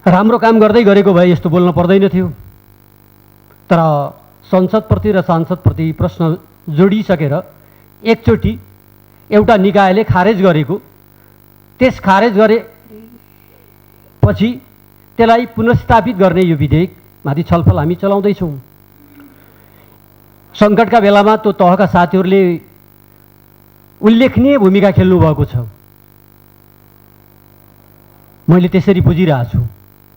राम्रो काम गर्दै गरेको भए यस्तो बोल्न पर्दैन थियो। तर संसदप्रति र सांसदप्रति प्रश्न जोडिसकेर एकचोटि एउटा निकायले खारेज गरेको, त्यस खारेज गरेपछि त्यसलाई पुनर्स्थापित गर्ने यो विधेयकमाथि छलफल हामी चलाउँदैछौँ। सङ्कटका बेलामा त्यो तहका साथीहरूले उल्लेखनीय भूमिका खेल्नुभएको छ, मैले त्यसरी बुझिरहेको छु।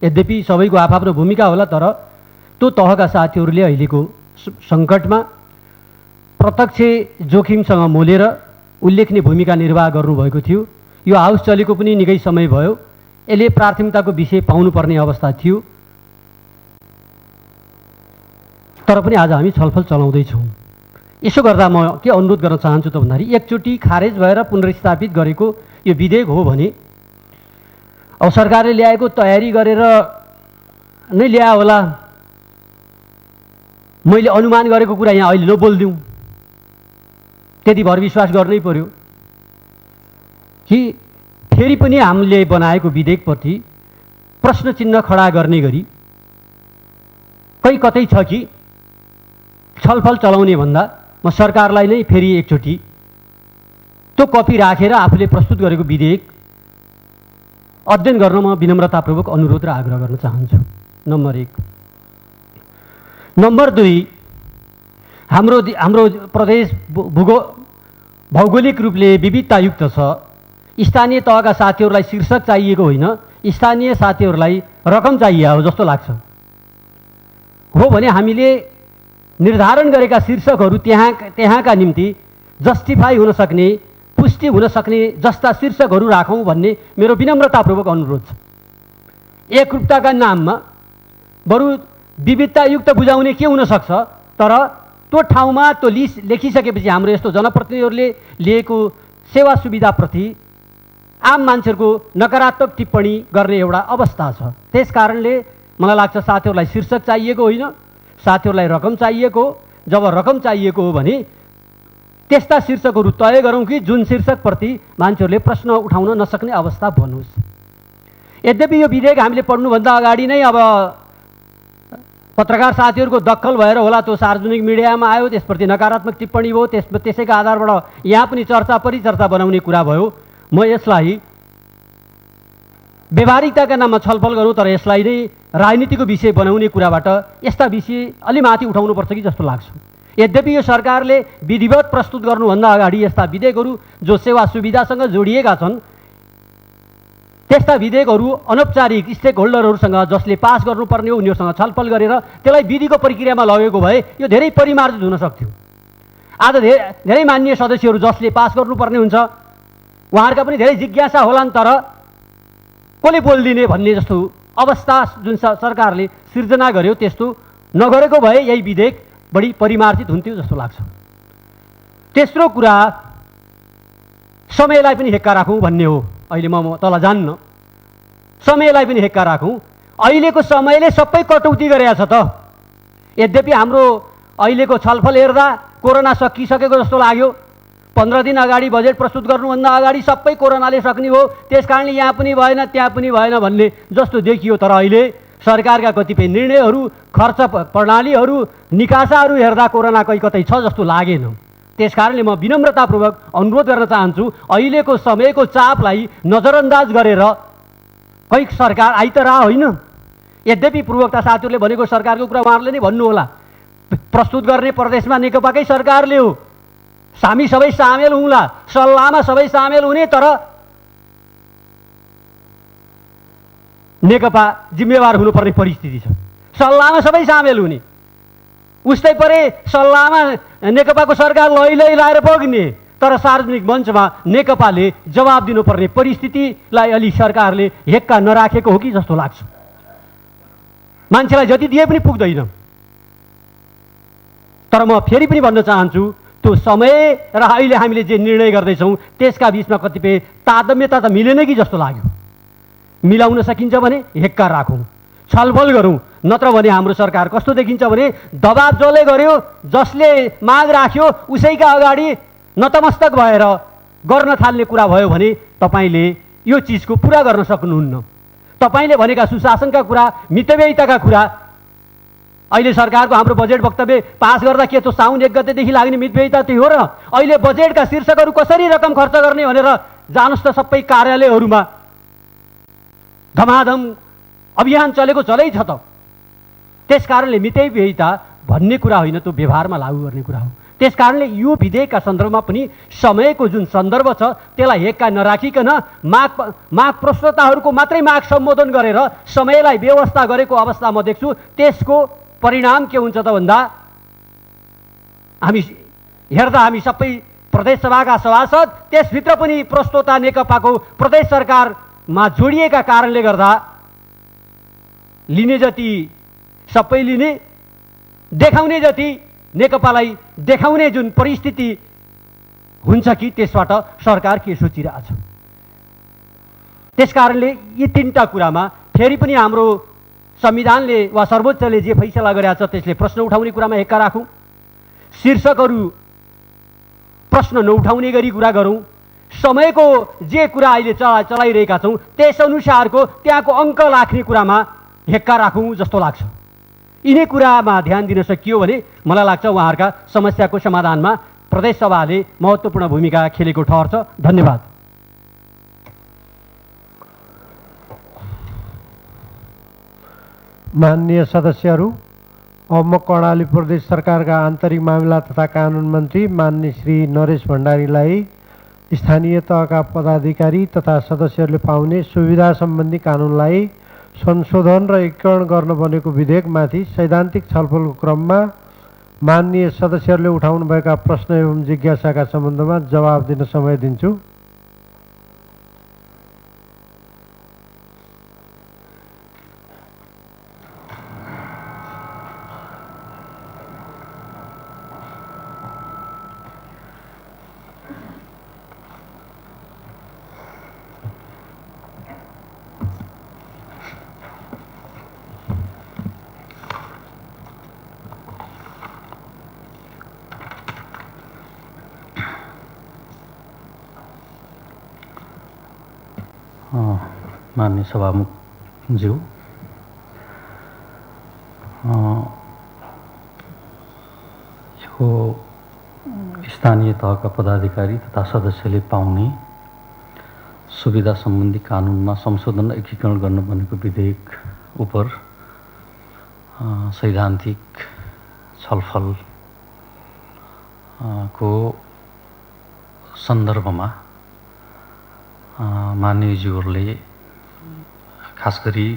यद्यपि सबैको आफ्नो भूमिका होला, तर त्यो तहका साथीहरूले अहिलेको सङ्कटमा प्रत्यक्ष जोखिमसँग मोलेर उल्लेखनीय भूमिका निर्वाह गर्नुभएको थियो। यो हाउस चलेको पनि निकै समय भयो, यसले प्राथमिकताको विषय पाउनुपर्ने अवस्था थियो। तर पनि आज हामी छलफल चलाउँदैछौँ। यसो गर्दा म के अनुरोध गर्न चाहन्छु त भन्दाखेरि एकचोटि खारेज भएर पुनर्स्थापित गरेको यो विधेयक हो भने अब सरकारले ल्याएको तयारी गरेर नै ल्यायो होला, मैले अनुमान गरेको कुरा यहाँ अहिले नबोलिदिउँ, त्यति भर विश्वास गर्नै पर्यो कि फेरि पनि हामीले बनाएको विधेयकप्रति प्रश्न चिन्ह खडा गर्ने गरी कतै छ कि छलफल चलाउने भन्दा म सरकारलाई नै फेरि एकचोटि त्यो कपी राखेर आफूले प्रस्तुत गरेको विधेयक अध्ययन गर्न म विनम्रतापूर्वक अनुरोध र आग्रह गर्न चाहन्छु। नम्बर 1। नम्बर 2, हाम्रो प्रदेश भौगोलिक रूपले विविधतायुक्त छ। स्थानीय तहका साथीहरूलाई शीर्षक चाहिएको होइन, स्थानीय साथीहरूलाई रकम चाहिए हो जस्तो लाग्छ। हो भने हामीले निर्धारण गरेका शीर्षकहरू त्यहाँका निम्ति जस्टिफाई हुन सक्ने, पुष्टि हुन सक्ने जस्ता शीर्षकहरू राखौँ भन्ने मेरो विनम्रतापूर्वक अनुरोध छ। एकरूपताका नाममा बरु विविधतायुक्त बुझाउने के हुन सक्छ, तर त्यो ठाउँमा त्यो लिस्ट लेखिसकेपछि हाम्रो यस्तो जनप्रतिनिधिहरूले लिएको सेवा सुविधाप्रति आम मान्छेहरूको नकारात्मक टिप्पणी गर्ने एउटा अवस्था छ। त्यसकारणले मलाई लाग्छ साथीहरूलाई शीर्षक चाहिएको होइन, साथीहरूलाई रकम चाहिएको। जब रकम चाहिएको हो भने त्यस्ता शीर्षकहरू तय गरौँ कि जुन शीर्षकप्रति मान्छेहरूले प्रश्न उठाउन नसक्ने अवस्था बनोस्। यद्यपि यो विधेयक हामीले पढ्नुभन्दा अगाडि नै अब पत्रकार साथीहरूको दखल भएर होला त्यो सार्वजनिक मिडियामा आयो, त्यसप्रति नकारात्मक टिप्पणी भयो, त्यसैका आधारबाट यहाँ पनि चर्चा परिचर्चा बनाउने कुरा भयो। म यसलाई व्यवहारिकताका नाममा छलफल गरौँ, तर यसलाई नै राजनीतिको विषय बनाउने कुराबाट यस्ता विषय अलि माथि उठाउनुपर्छ कि जस्तो लाग्छ। यद्यपि यो सरकारले विधिवत प्रस्तुत गर्नुभन्दा अगाडि यस्ता विधेयकहरू जो सेवा सुविधासँग जोडिएका छन् त्यस्ता विधेयकहरू अनौपचारिक स्टेक होल्डरहरूसँग जसले पास गर्नुपर्ने हो उनीहरूसँग छलफल गरेर त्यसलाई विधिको प्रक्रियामा लगेको भए यो धेरै परिमार्जित हुन सक्थ्यो। आज धेरै मान्य सदस्यहरू जसले पास गर्नुपर्ने हुन्छ उहाँहरूका पनि धेरै जिज्ञासा होलान्, तर कसले बोलिदिने भन्ने जस्तो अवस्था जुन सरकारले सिर्जना गर्यो त्यस्तो नगरेको भए यही विधेयक बढी परिमार्जित हुन्थ्यो जस्तो लाग्छ। तेस्रो कुरा समयलाई पनि हेक्का राखौँ भन्ने हो। अहिले म तल जान्न, समयलाई पनि हेक्का राखौँ। अहिलेको समयले सबै कटौती गरेको छ त। यद्यपि हाम्रो अहिलेको छलफल हेर्दा कोरोना सकिसकेको जस्तो लाग्यो। 15 दिन अगाडि बजेट प्रस्तुत गर्नुभन्दा अगाडि सबै कोरोनाले सक्ने हो, त्यसकारणले यहाँ पनि भएन त्यहाँ पनि भएन भन्ने जस्तो देखियो। तर अहिले सरकारका कतिपय निर्णयहरू, खर्च प्रणालीहरू, निकासाहरू हेर्दा कोरोना कतै छ जस्तो लागेन। त्यसकारणले म विनम्रतापूर्वक अनुरोध गर्न चाहन्छु, अहिलेको समयको चापलाई नजरअन्दाज गरेर सरकार आइतरा होइन। यद्यपि पूर्वोक्ता साथीहरूले भनेको सरकारको कुरा उहाँहरूले नै भन्नुहोला, प्रस्तुत गर्ने प्रदेशमा नेकपाकै सरकारले हो, हामी सबै सामेल हुँला, सल्लाहमा सबै सामेल हुने, तर नेकपा जिम्मेवार हुनुपर्ने परिस्थिति छ। सल्लाहमा सबै सामेल हुने, उस्तै परे सल्लाहमा नेकपाको सरकार लैलै लाएर बग्ने, तर सार्वजनिक मञ्चमा नेकपाले जवाब दिनुपर्ने परिस्थितिलाई अलि सरकारले हेक्का नराखेको हो कि जस्तो लाग्छ। मान्छेलाई जति दिए पनि पुग्दैन। तर म फेरि पनि भन्न चाहन्छु त्यो समय र अहिले हामीले जे निर्णय गर्दैछौँ त्यसका बिचमा कतिपय तारतम्यता त मिलेन कि जस्तो लाग्यो। मिलाउन सकिन्छ भने हेक्का राखौँ, छलफल गरौँ, नत्र भने हाम्रो सरकार कस्तो देखिन्छ भने दबाब जसले गर्यो, जसले माग राख्यो उसैका अगाडि नतमस्तक भएर गर्न थाल्ने कुरा भयो भने तपाईँले यो चिजको पुरा गर्न सक्नुहुन्न। तपाईँले भनेका सुशासनका कुरा, मितव्ययिताका कुरा, अहिले सरकारको हाम्रो बजेट वक्तव्य पास गर्दा के त्यो साउन 1 गतेदेखि लाग्ने मितव्ययिता त्यो हो र अहिले बजेटका शीर्षकहरू कसरी रकम खर्च गर्ने भनेर जानुस् त सबै कार्यालयहरूमा धमाधम अभियान चलेको चलै छ त। त्यसकारणले मितव्ययिता भन्ने कुरा होइन, त्यो व्यवहारमा लागू गर्ने कुरा हो। त्यसकारणले यो विधेयकका सन्दर्भमा पनि समयको जुन सन्दर्भ छ त्यसलाई हेक्का नराखिकन माग प्रस्तोताहरूको मात्रै माग सम्बोधन गरेर समयलाई व्यवस्था गरेको अवस्था म देख्छु। त्यसको परिणाम के हुन्छ त भन्दा हामी सबै प्रदेश सभाका सभासद, त्यसभित्र पनि प्रस्तोता नेकपाको प्रदेश सरकारमा जोडिएका कारणले गर्दा लिने जति सबै लिने, देखाउने जति नेकपालाई देखाउने जुन परिस्थिति हुन्छ कि त्यसबाट सरकार के सोचिरहेछ। त्यसकारणले यी तीनटा कुरामा फेरि पनि हाम्रो संविधानले वा सर्वोच्चले जे फैसला गरेको छ त्यसले प्रश्न उठाउने कुरामा हेक्का राखौँ, शीर्षकहरू प्रश्न नउठाउने गरी कुरा गरौँ, समयको जे कुरा अहिले चलाइरहेका छौँ त्यसअनुसारको त्यहाँको अङ्क राख्ने कुरामा हेक्का राखौँ जस्तो लाग्छ। यिनै कुरामा ध्यान दिन सकियो भने मलाई लाग्छ उहाँहरूका समस्याको समाधानमा प्रदेश सभाले महत्त्वपूर्ण भूमिका खेलेको ठहर्छ। धन्यवाद। माननीय सदस्यहरू, अब म कर्णाली प्रदेश सरकारका आन्तरिक मामिला तथा कानुन मन्त्री माननीय श्री नरेश भण्डारीलाई स्थानीय तहका पदाधिकारी तथा सदस्यहरूले पाउने सुविधा सम्बन्धी कानुनलाई संशोधन र एकीकरण गर्न बनेको विधेयकमाथि सैद्धान्तिक छलफलको क्रममा माननीय सदस्यहरूले उठाउनुभएका प्रश्न एवं जिज्ञासाका सम्बन्धमा जवाब दिन समय दिन्छु। माननीय सभामुखज्यू, यो स्थानीय तहका पदाधिकारी तथा सदस्यले पाउने सुविधा सम्बन्धी कानुनमा संशोधन र एकीकरण गर्न बनेको विधेयक उप सैद्धान्तिक छलफल को सन्दर्भमा माननीयज्यूहरूले खास गरी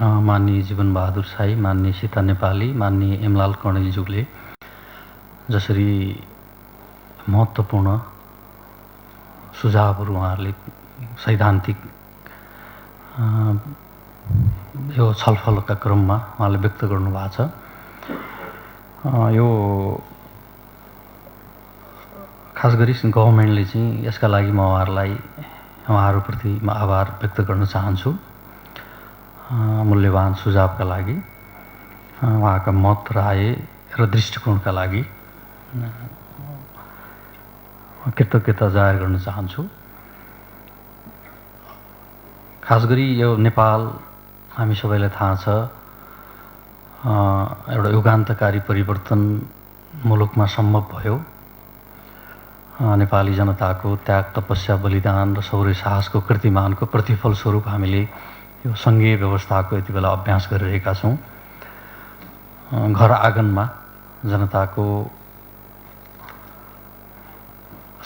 माननीय जीवनबहादुर साई, माननीय सीता नेपाली, माननीय एमलाल कणेलज्यूले जसरी महत्त्वपूर्ण सुझावहरू उहाँहरूले सैद्धान्तिक यो छलफलका क्रममा उहाँले व्यक्त गर्नुभएको छ। यो खास गरी गभर्मेन्टले चाहिँ यसका लागि म उहाँहरूप्रति म आभार व्यक्त गर्न चाहन्छु। मूल्यवान सुझावका लागि, उहाँका मत, राय र दृष्टिकोणका लागि कृतज्ञता जाहेर गर्न चाहन्छु। खास गरी यो नेपाल हामी सबैलाई थाहा छ एउटा युगान्तकारी परिवर्तन मुलुकमा सम्भव भयो। नेपाली जनताको त्याग, तपस्या, बलिदान र शौर्य साहसको कीर्तिमानको प्रतिफल स्वरूप हामीले यो सङ्घीय व्यवस्थाको यति बेला अभ्यास गरिरहेका छौँ। घर आँगनमा जनताको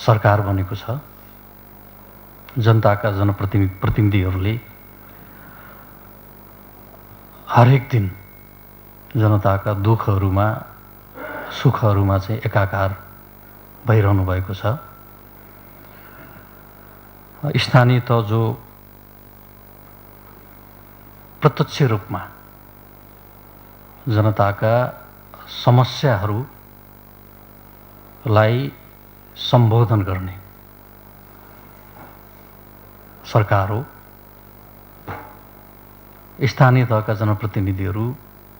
सरकार बनेको छ। जनताका प्रतिनिधिहरूले हरेक दिन जनताका दुःखहरूमा, सुखहरूमा चाहिँ एकाकार भइरहनु भएको छ। स्थानीय तह जो प्रत्यक्ष रूपमा जनताका समस्याहरूलाई सम्बोधन गर्ने सरकार हो। स्थानीय तहका जनप्रतिनिधिहरू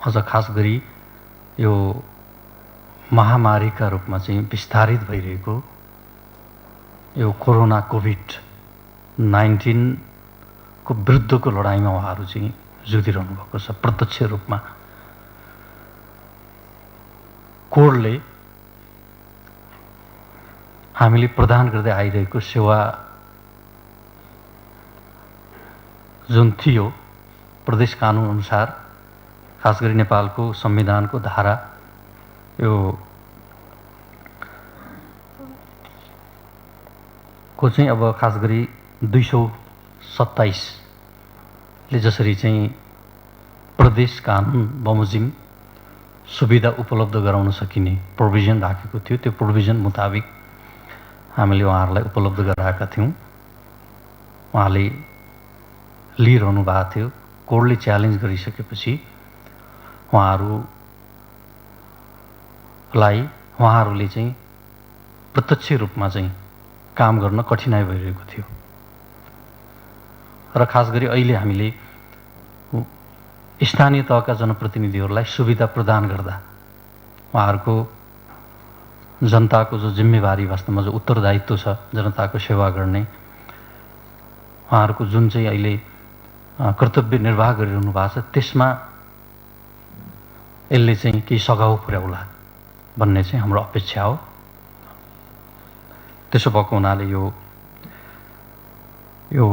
अझ खास गरी यो महामारीका रूपमा चाहिँ विस्तारित भइरहेको यो कोरोना कोभिड-19 को विरुद्धको लडाइँमा उहाँहरू चाहिँ जुधिरहनु भएको छ। प्रत्यक्ष रूपमा कोडले हामीले प्रदान गर्दै आइरहेको सेवा जुन थियो प्रदेश कानुन अनुसार, खास गरी नेपालको संविधानको धारा यो को चाहिँ अब खास गरी 227 ले जसरी चाहिँ प्रदेश कानुन बमोजिम सुविधा उपलब्ध गराउन सकिने प्रोभिजन राखेको थियो। त्यो प्रोभिजन मुताबिक हामीले उहाँहरूलाई उपलब्ध गराएका थियौँ। उहाँले लिइरहनु भएको थियो। कोर्टले च्यालेन्ज गरिसकेपछि उहाँहरूले चाहिँ प्रत्यक्ष रूपमा चाहिँ काम गर्न कठिनाइ भइरहेको थियो। र खास गरी अहिले हामीले स्थानीय तहका जनप्रतिनिधिहरूलाई सुविधा प्रदान गर्दा उहाँहरूको जनताको जो जिम्मेवारी वास्तवमा जो उत्तरदायित्व छ जनताको सेवा गर्ने उहाँहरूको जुन चाहिँ अहिले कर्तव्य निर्वाह गरिरहनु भएको छ त्यसमा यसले चाहिँ केही सघाउ पुर्याउला भन्ने चाहिँ हाम्रो अपेक्षा हो। त्यसो भएको हुनाले यो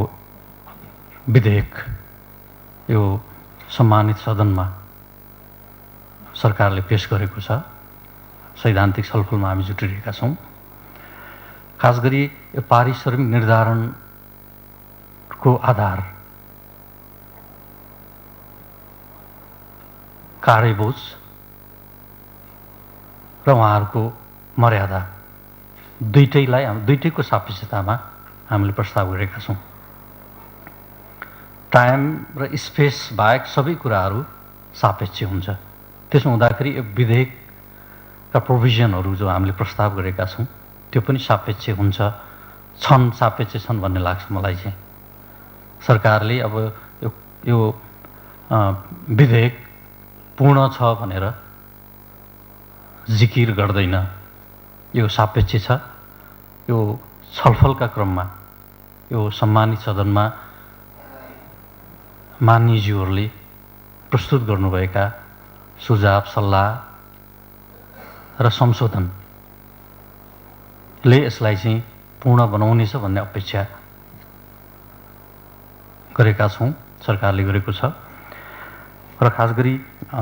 विधेयक यो सम्मानित सदनमा सरकारले पेश गरेको छ। सैद्धान्तिक छलफलमा हामी जुटिरहेका छौँ। खास गरी यो पारिश्रमिक निर्धारणको आधार कार्यबोझ र उहाँहरूको मर्यादा दुईटैको सापेक्षतामा हामीले प्रस्ताव गरेका छौँ। टाइम र स्पेस बाहेक सबै कुराहरू सापेक्ष हुन्छ। त्यसो हुँदाखेरि यो विधेयकका प्रोभिजनहरू जो हामीले प्रस्ताव गरेका छौँ त्यो पनि सापेक्ष हुन्छ, सापेक्ष छन् भन्ने लाग्छ मलाई चाहिँ। सरकारले अब यो विधेयक पूर्ण छ भनेर जिकिर गर्दैन, यो सापेक्ष छ। यो छलफलका क्रममा यो सम्मानित सदनमा मान्यज्यूहरूले प्रस्तुत गर्नुभएका सुझाव सल्लाह र संशोधनले यसलाई चाहिँ पूर्ण बनाउनेछ भन्ने अपेक्षा गरेका छौँ, सरकारले गरेको छ। र खास गरी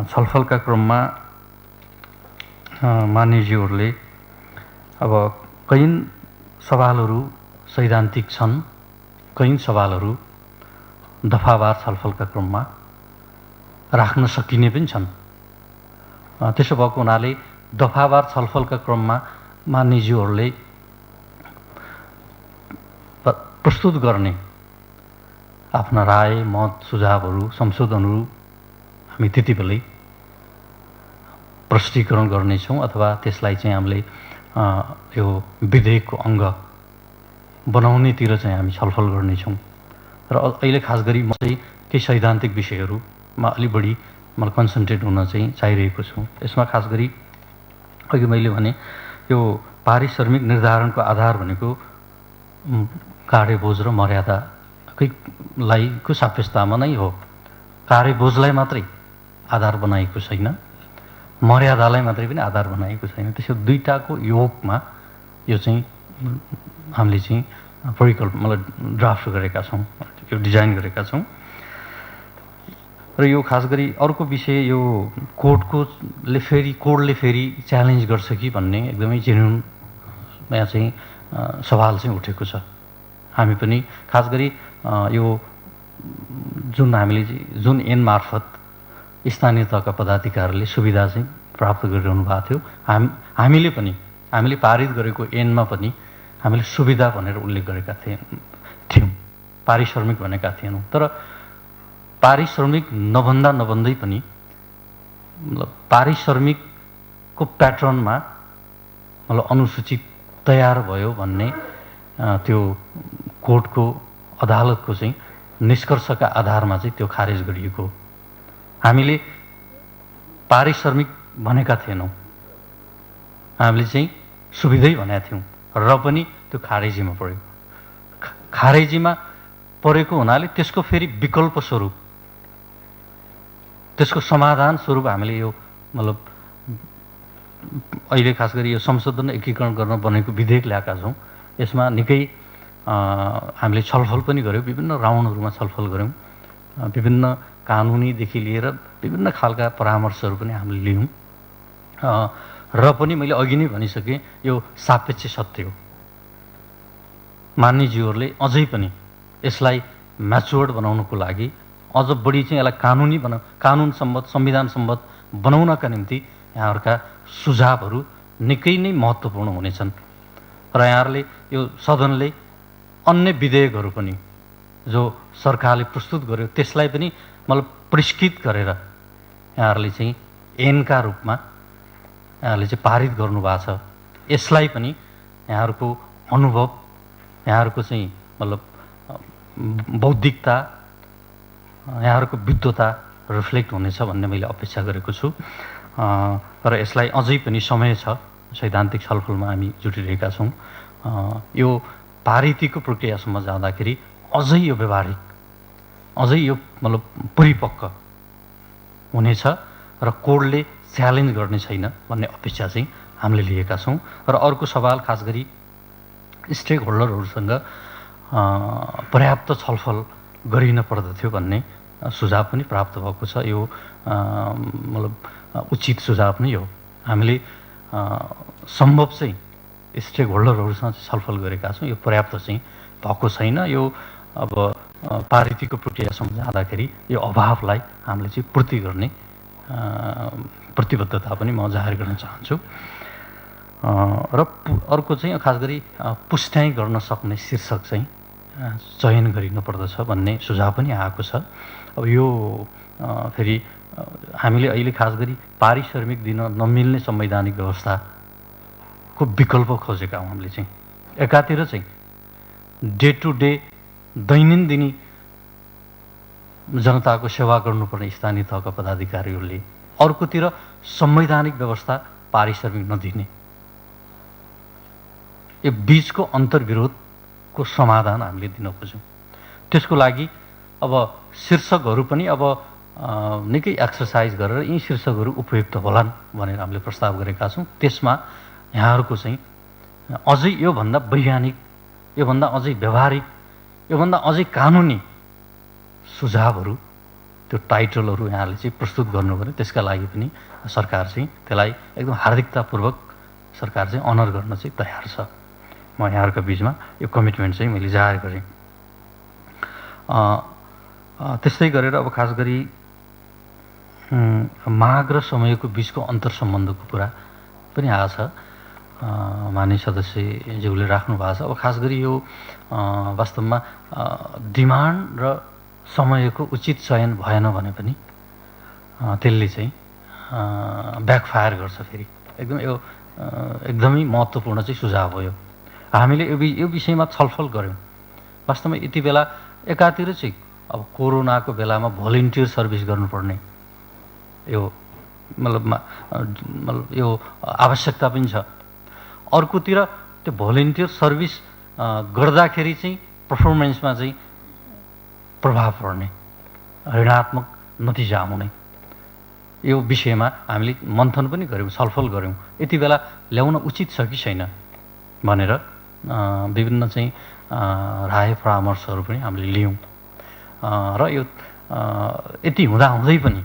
छलफलका क्रममा मान्यज्यूहरूले अब कयौं सवालहरू सैद्धान्तिक छन्, कयौं सवालहरू दफावार छलफलका क्रममा राख्न सकिने पनि छन्। त्यसो भएको हुनाले दफावार छलफलका क्रममा मान्यज्यूहरूले प्रस्तुत गर्ने आफ्ना राय मत सुझावहरू संशोधनहरू हामी त्यति बेलै प्रस्तुतीकरण गर्नेछौँ अथवा त्यसलाई चाहिँ हामीले यो विधेयकको अङ्ग बनाउनेतिर चाहिँ हामी छलफल गर्नेछौँ। र अहिले खास गरी म चाहिँ केही सैद्धान्तिक विषयहरूमा अलि बढी मलाई कन्सन्ट्रेट हुन चाहिँ चाहिरहेको छु। यसमा खास गरी अघि मैले भने यो पारिश्रमिक निर्धारणको आधार भनेको कार्यबोझ र मर्यादाको सापेक्षतामा नै हो। कार्यबोझलाई मात्रै आधार बनाएको छैन, मर्यादालाई मात्रै पनि आधार बनाएको छैन। त्यसो दुईटाको योगमा यो चाहिँ हामीले चाहिँ परिकल्पना मतलब ड्राफ्ट गरेका छौँ, यो डिजाइन गरेका छौँ। र यो खास गरी अर्को विषय यो कोडले फेरि च्यालेन्ज गर्छ कि भन्ने एकदमै जेन्युन यहाँ चाहिँ सवाल चाहिँ उठेको छ। हामी पनि खास गरी यो जुन ऐन मार्फत स्थानीय तहका पदाधिकारीहरूले सुविधा चाहिँ प्राप्त गरिरहनु भएको थियो, हामीले पारित गरेको ऐनमा पनि हामीले सुविधा भनेर उल्लेख गरेका थियौँ, पारिश्रमिक भनेका थिएनौँ। तर पारिश्रमिक नभन्दै पनि मतलब पारिश्रमिकको प्याटर्नमा मतलब अनुसूची तयार भयो भन्ने त्यो कोर्टको अदालतको चाहिँ निष्कर्षका आधारमा चाहिँ त्यो खारेज गरिएको। हामीले पारिश्रमिक भनेका थिएनौँ, हामीले चाहिँ सुविधै भनेका थियौँ र पनि त्यो खारेजीमा पऱ्यो। खारेजीमा परेको हुनाले त्यसको फेरि विकल्प स्वरूप, त्यसको समाधान स्वरूप हामीले यो मतलब अहिले खास गरी यो संशोधन एकीकरण गर्न बनेको विधेयक ल्याएका छौँ। यसमा निकै हामीले छलफल पनि गऱ्यौँ, विभिन्न राउन्डहरूमा छलफल गऱ्यौँ, विभिन्न कानुनीदेखि लिएर विभिन्न खालका परामर्शहरू पनि हामीले लियौँ। र पनि मैले अघि नै भनिसकेँ यो सापेक्ष सत्य हो। मान्यज्यूहरूले अझै पनि यसलाई म्याच्योर्ड बनाउनको लागि अझ बढी चाहिँ यसलाई कानुन सम्बद्ध संविधान सम्बद्ध बनाउनका निम्ति यहाँहरूका सुझावहरू निकै नै महत्त्वपूर्ण हुनेछन्। र यहाँहरूले यो सदनले अन्य विधेयकहरू पनि जो सरकारले प्रस्तुत गर्यो त्यसलाई पनि मतलब परिष्कृत गरेर यहाँहरूले चाहिँ ऐनका रूपमा यहाँहरूले चाहिँ पारित गर्नुभएको छ। यसलाई पनि यहाँहरूको अनुभव, यहाँहरूको चाहिँ मतलब बौद्धिकता, यहाँहरूको विद्वता रिफ्लेक्ट हुनेछ भन्ने मैले अपेक्षा गरेको छु। तर यसलाई अझै पनि समय छ, सैद्धान्तिक छलफलमा हामी जुटिरहेका छौँ। यो पारितीको प्रक्रियासम्म जाँदाखेरि अझै यो व्यवहारिक, अझै यो मतलब परिपक्व हुनेछ र कोडले च्यालेन्ज गर्ने छैन भन्ने अपेक्षा चाहिँ हामीले लिएका छौँ। र अर्को सवाल खास गरी स्टेक होल्डरहरूसँग पर्याप्त छलफल गरिन पर्दथ्यो भन्ने सुझाव पनि प्राप्त भएको छ। यो मतलब उचित सुझाव नै हो। हामीले सम्भव चाहिँ स्टेक होल्डरहरूसँग छलफल गरेका छौँ। यो पर्याप्त चाहिँ भएको छैन। यो अब पारितीको प्रक्रियासम्म जाँदाखेरि यो अभावलाई हामीले चाहिँ पूर्ति गर्ने प्रतिबद्धता पनि म जाहेर गर्न चाहन्छु। र अर्को चाहिँ खास गरी पुष्टाइ गर्न सक्ने शीर्षक चाहिँ चयन गरिनुपर्दछ भन्ने सुझाव पनि आएको छ। अब यो फेरि हामीले अहिले खास गरी पारिश्रमिक दिन नमिल्ने संवैधानिक व्यवस्थाको विकल्प खोजेका हौँ। हामीले चाहिँ एकातिर चाहिँ डे टु डे दैनन्दिनी जनताको सेवा गर्नुपर्ने स्थानीय तहका पदाधिकारीहरूले, अर्कोतिर संवैधानिक व्यवस्था पारिश्रमिक नदिने, यो बीचको अन्तर्विरोधको समाधान हामीले दिन खोज्यौँ। त्यसको लागि अब शीर्षकहरू पनि अब निकै एक्सर्साइज गरेर यी शीर्षकहरू उपयुक्त होलान् भनेर हामीले प्रस्ताव गरेका छौँ। त्यसमा यहाँहरूको चाहिँ अझै योभन्दा वैज्ञानिक, योभन्दा अझै व्यवहारिक, योभन्दा अझै कानुनी सुझावहरू, त्यो टाइटलहरू यहाँले चाहिँ प्रस्तुत गर्नुपर्ने। त्यसका लागि पनि सरकार चाहिँ त्यसलाई एकदम हार्दिकतापूर्वक सरकार चाहिँ अनर गर्न चाहिँ तयार छ। म यहाँहरूको बिचमा यो कमिटमेन्ट चाहिँ मैले जाहेर गरेँ। त्यस्तै गरेर अब खास गरी माग र समयको बिचको अन्तर्सम्बन्धको कुरा पनि आएको छ। माननीय सदस्यज्यूले राख्नु भएको छ। अब खास गरी यो वास्तवमा डिमान्ड र समयको उचित चयन भएन भने पनि त्यसले चाहिँ ब्याकफायर गर्छ। फेरि एकदमै महत्त्वपूर्ण चाहिँ सुझाव हो यो। हामीले यो विषयमा छलफल गऱ्यौँ। वास्तवमा यति बेला एकातिर चाहिँ अब कोरोनाको बेलामा भोलिन्टियर सर्भिस गर्नुपर्ने यो मतलब यो आवश्यकता पनि छ। अर्कोतिर त्यो भोलिन्टियर सर्भिस गर्दाखेरि चाहिँ पर्फर्मेन्समा चाहिँ प्रभाव पर्ने, ऋणात्मक नतिजा आउने, यो विषयमा हामीले मन्थन पनि गऱ्यौँ, छलफल गऱ्यौँ। यति बेला ल्याउन उचित छ कि छैन भनेर विभिन्न चाहिँ राय परामर्शहरू पनि हामीले लियौँ। र यो यति हुँदाहुँदै पनि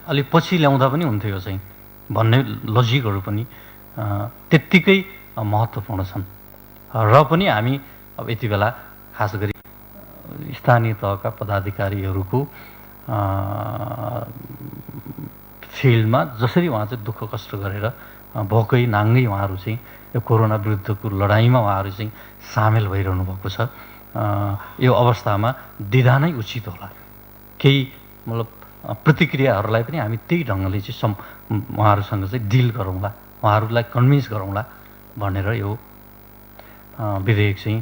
अलिक पछि ल्याउँदा पनि हुन्थ्यो यो चाहिँ भन्ने लजिकहरू पनि त्यत्तिकै महत्त्वपूर्ण छन्। र पनि हामी अब यति बेला खास गरी स्थानीय तहका पदाधिकारीहरूको फिल्डमा जसरी उहाँ चाहिँ दुःख कष्ट गरेर भोकै नाङ्गै उहाँहरू चाहिँ यो कोरोना विरुद्धको लडाइँमा उहाँहरू चाहिँ सामेल भइरहनु भएको छ। यो अवस्थामा दिँदा नै उचित होला। केही मतलब प्रतिक्रियाहरूलाई पनि हामी त्यही ढङ्गले चाहिँ उहाँहरूसँग चाहिँ डिल गरौँला, उहाँहरूलाई कन्भिन्स गरौँला भनेर यो विधेयक चाहिँ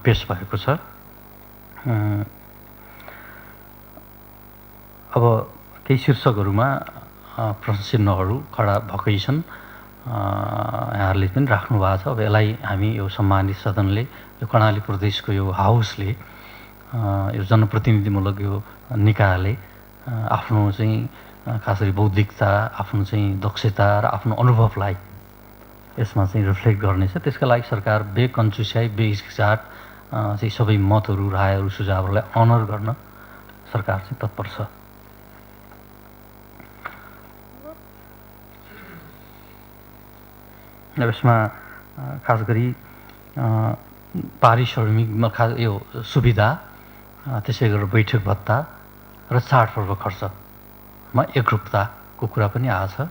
पेस भएको छ। अब केही शीर्षकहरूमा प्रश्न चिह्नहरू खडा भएकै छन्, यहाँहरूले पनि राख्नु भएको छ। अब यसलाई हामी यो सम्मानित सदनले, यो कर्णाली प्रदेशको यो हाउसले, यो जनप्रतिनिधिमूलक यो निकायले आफ्नो चाहिँ खास गरी बौद्धिकता, आफ्नो चाहिँ दक्षता र आफ्नो अनुभवलाई यसमा चाहिँ रिफ्लेक्ट गर्नेछ। त्यसका लागि सरकार बेकन्जुस्याइ, बेहिचकिचाहट चाहिँ सबै मतहरू, रायहरू, सुझावहरूलाई अनर गर्न सरकार चाहिँ तत्पर छ। यसमा खास गरी पारिश्रमिकमा खास यो सुविधा, त्यसै गरेर बैठक भत्ता र चाडपर्व खर्चमा एकरूपताको कुरा पनि आएको छ,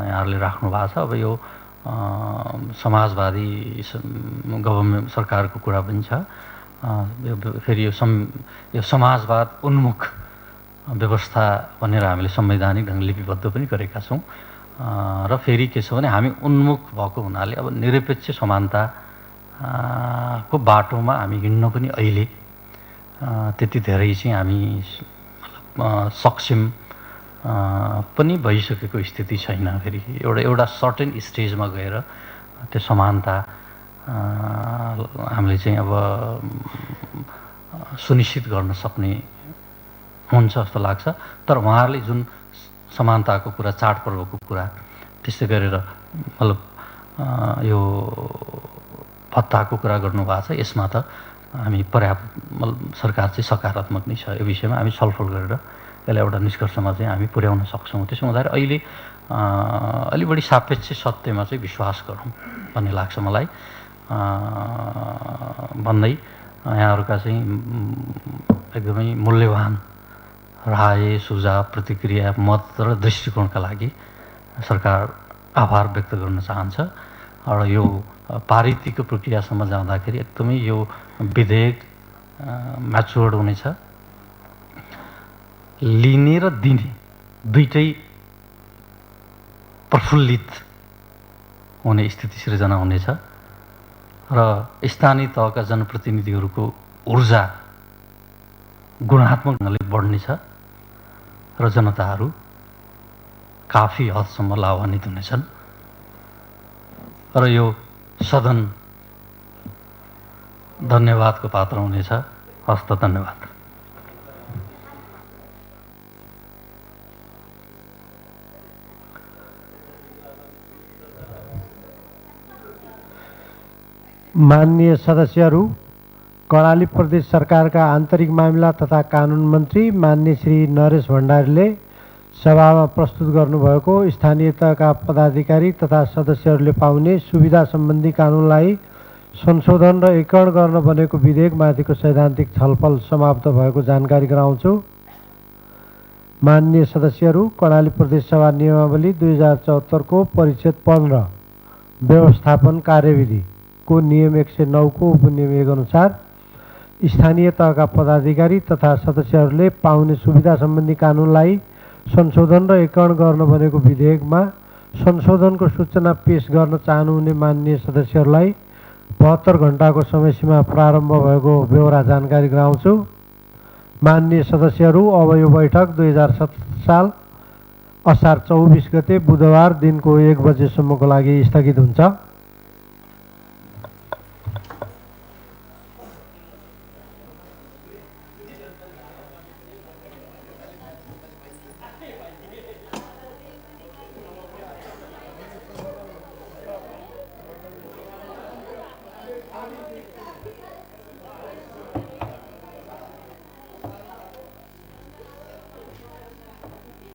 यहाँहरूले राख्नु भएको छ। अब यो समाजवादी गभर्मेन्ट सरकारको कुरा पनि छ। फेरि यो समाजवाद उन्मुख व्यवस्था भनेर हामीले संवैधानिक ढङ्गले लिपिबद्ध पनि गरेका छौँ। र फेरि के छ भने हामी उन्मुख भएको हुनाले अब निरपेक्ष समानता को बाटोमा हामी हिँड्न पनि अहिले त्यति धेरै चाहिँ हामी सक्षम पनि भइसकेको स्थिति छैन। फेरि एउटा सर्टेन स्टेजमा गएर त्यो समानता हामीले चाहिँ अब सुनिश्चित गर्न सक्ने हुन्छ जस्तो लाग्छ। तर उहाँहरूले जुन समानताको कुरा, चाडपर्वको कुरा त्यस्तै गरेर मतलब यो भत्ताको कुरा गर्नुभएको छ, यसमा त हामी पर्याप्त सरकार चाहिँ सकारात्मक नै छ। यो विषयमा हामी छलफल गरेर यसलाई एउटा निष्कर्षमा चाहिँ हामी पुर्याउन सक्छौँ। त्यसो हुँदाखेरि अहिले अलि बढी सापेक्ष सत्यमा चाहिँ विश्वास गरौँ भन्ने लाग्छ मलाई। भन्दै यहाँहरूका चाहिँ एकदमै मूल्यवान राय, सुझाव, प्रतिक्रिया, मत र दृष्टिकोणका लागि सरकार आभार व्यक्त गर्न चाहन्छ। र यो पारितीको प्रक्रियासम्म जाँदाखेरि एकदमै यो विधेयक म्याच्योर्ड हुनेछ, लिने र दिने दुइटै प्रफुल्लित हुने स्थिति सिर्जना हुनेछ र स्थानीय तहका जनप्रतिनिधिहरूको ऊर्जा गुणात्मक ढङ्गले बढ्नेछ र जनताहरू काफी हदसम्म लाभान्वित हुनेछन् र यो सदन धन्यवादको पात्र हुनेछ। हस्त धन्यवाद। माननीय सदस्यहरू, कर्णाली प्रदेश सरकारका आन्तरिक मामिला तथा कानुन मन्त्री माननीय श्री नरेश भण्डारीले सभामा प्रस्तुत गर्नुभएको स्थानीय तहका पदाधिकारी तथा सदस्यहरूले पाउने सुविधा सम्बन्धी कानुनलाई संशोधन र एकीकरण गर्न बनेको विधेयकमाथिको सैद्धान्तिक छलफल समाप्त भएको जानकारी गराउँछु। माननीय सदस्यहरू, कर्णाली प्रदेश सभा नियमावली 2074 को परिच्छेद 15 व्यवस्थापन कार्यविधि को नियम 109 को उपनियम 1 अनुसार स्थानीय तहका पदाधिकारी तथा सदस्यहरूले पाउने सुविधा सम्बन्धी कानुनलाई संशोधन र एकीकरण गर्न बनेको विधेयकमा संशोधनको सूचना पेश गर्न चाहनुहुने माननीय सदस्यहरूलाई 72 घण्टाको समयसीमा प्रारम्भ भएको ब्यौरा जानकारी गराउँछु। माननीय सदस्यहरू, अब यो बैठक 2017 साल असार 24 गते बुधबार दिनको 1 बजेसम्मको लागि स्थगित हुन्छ।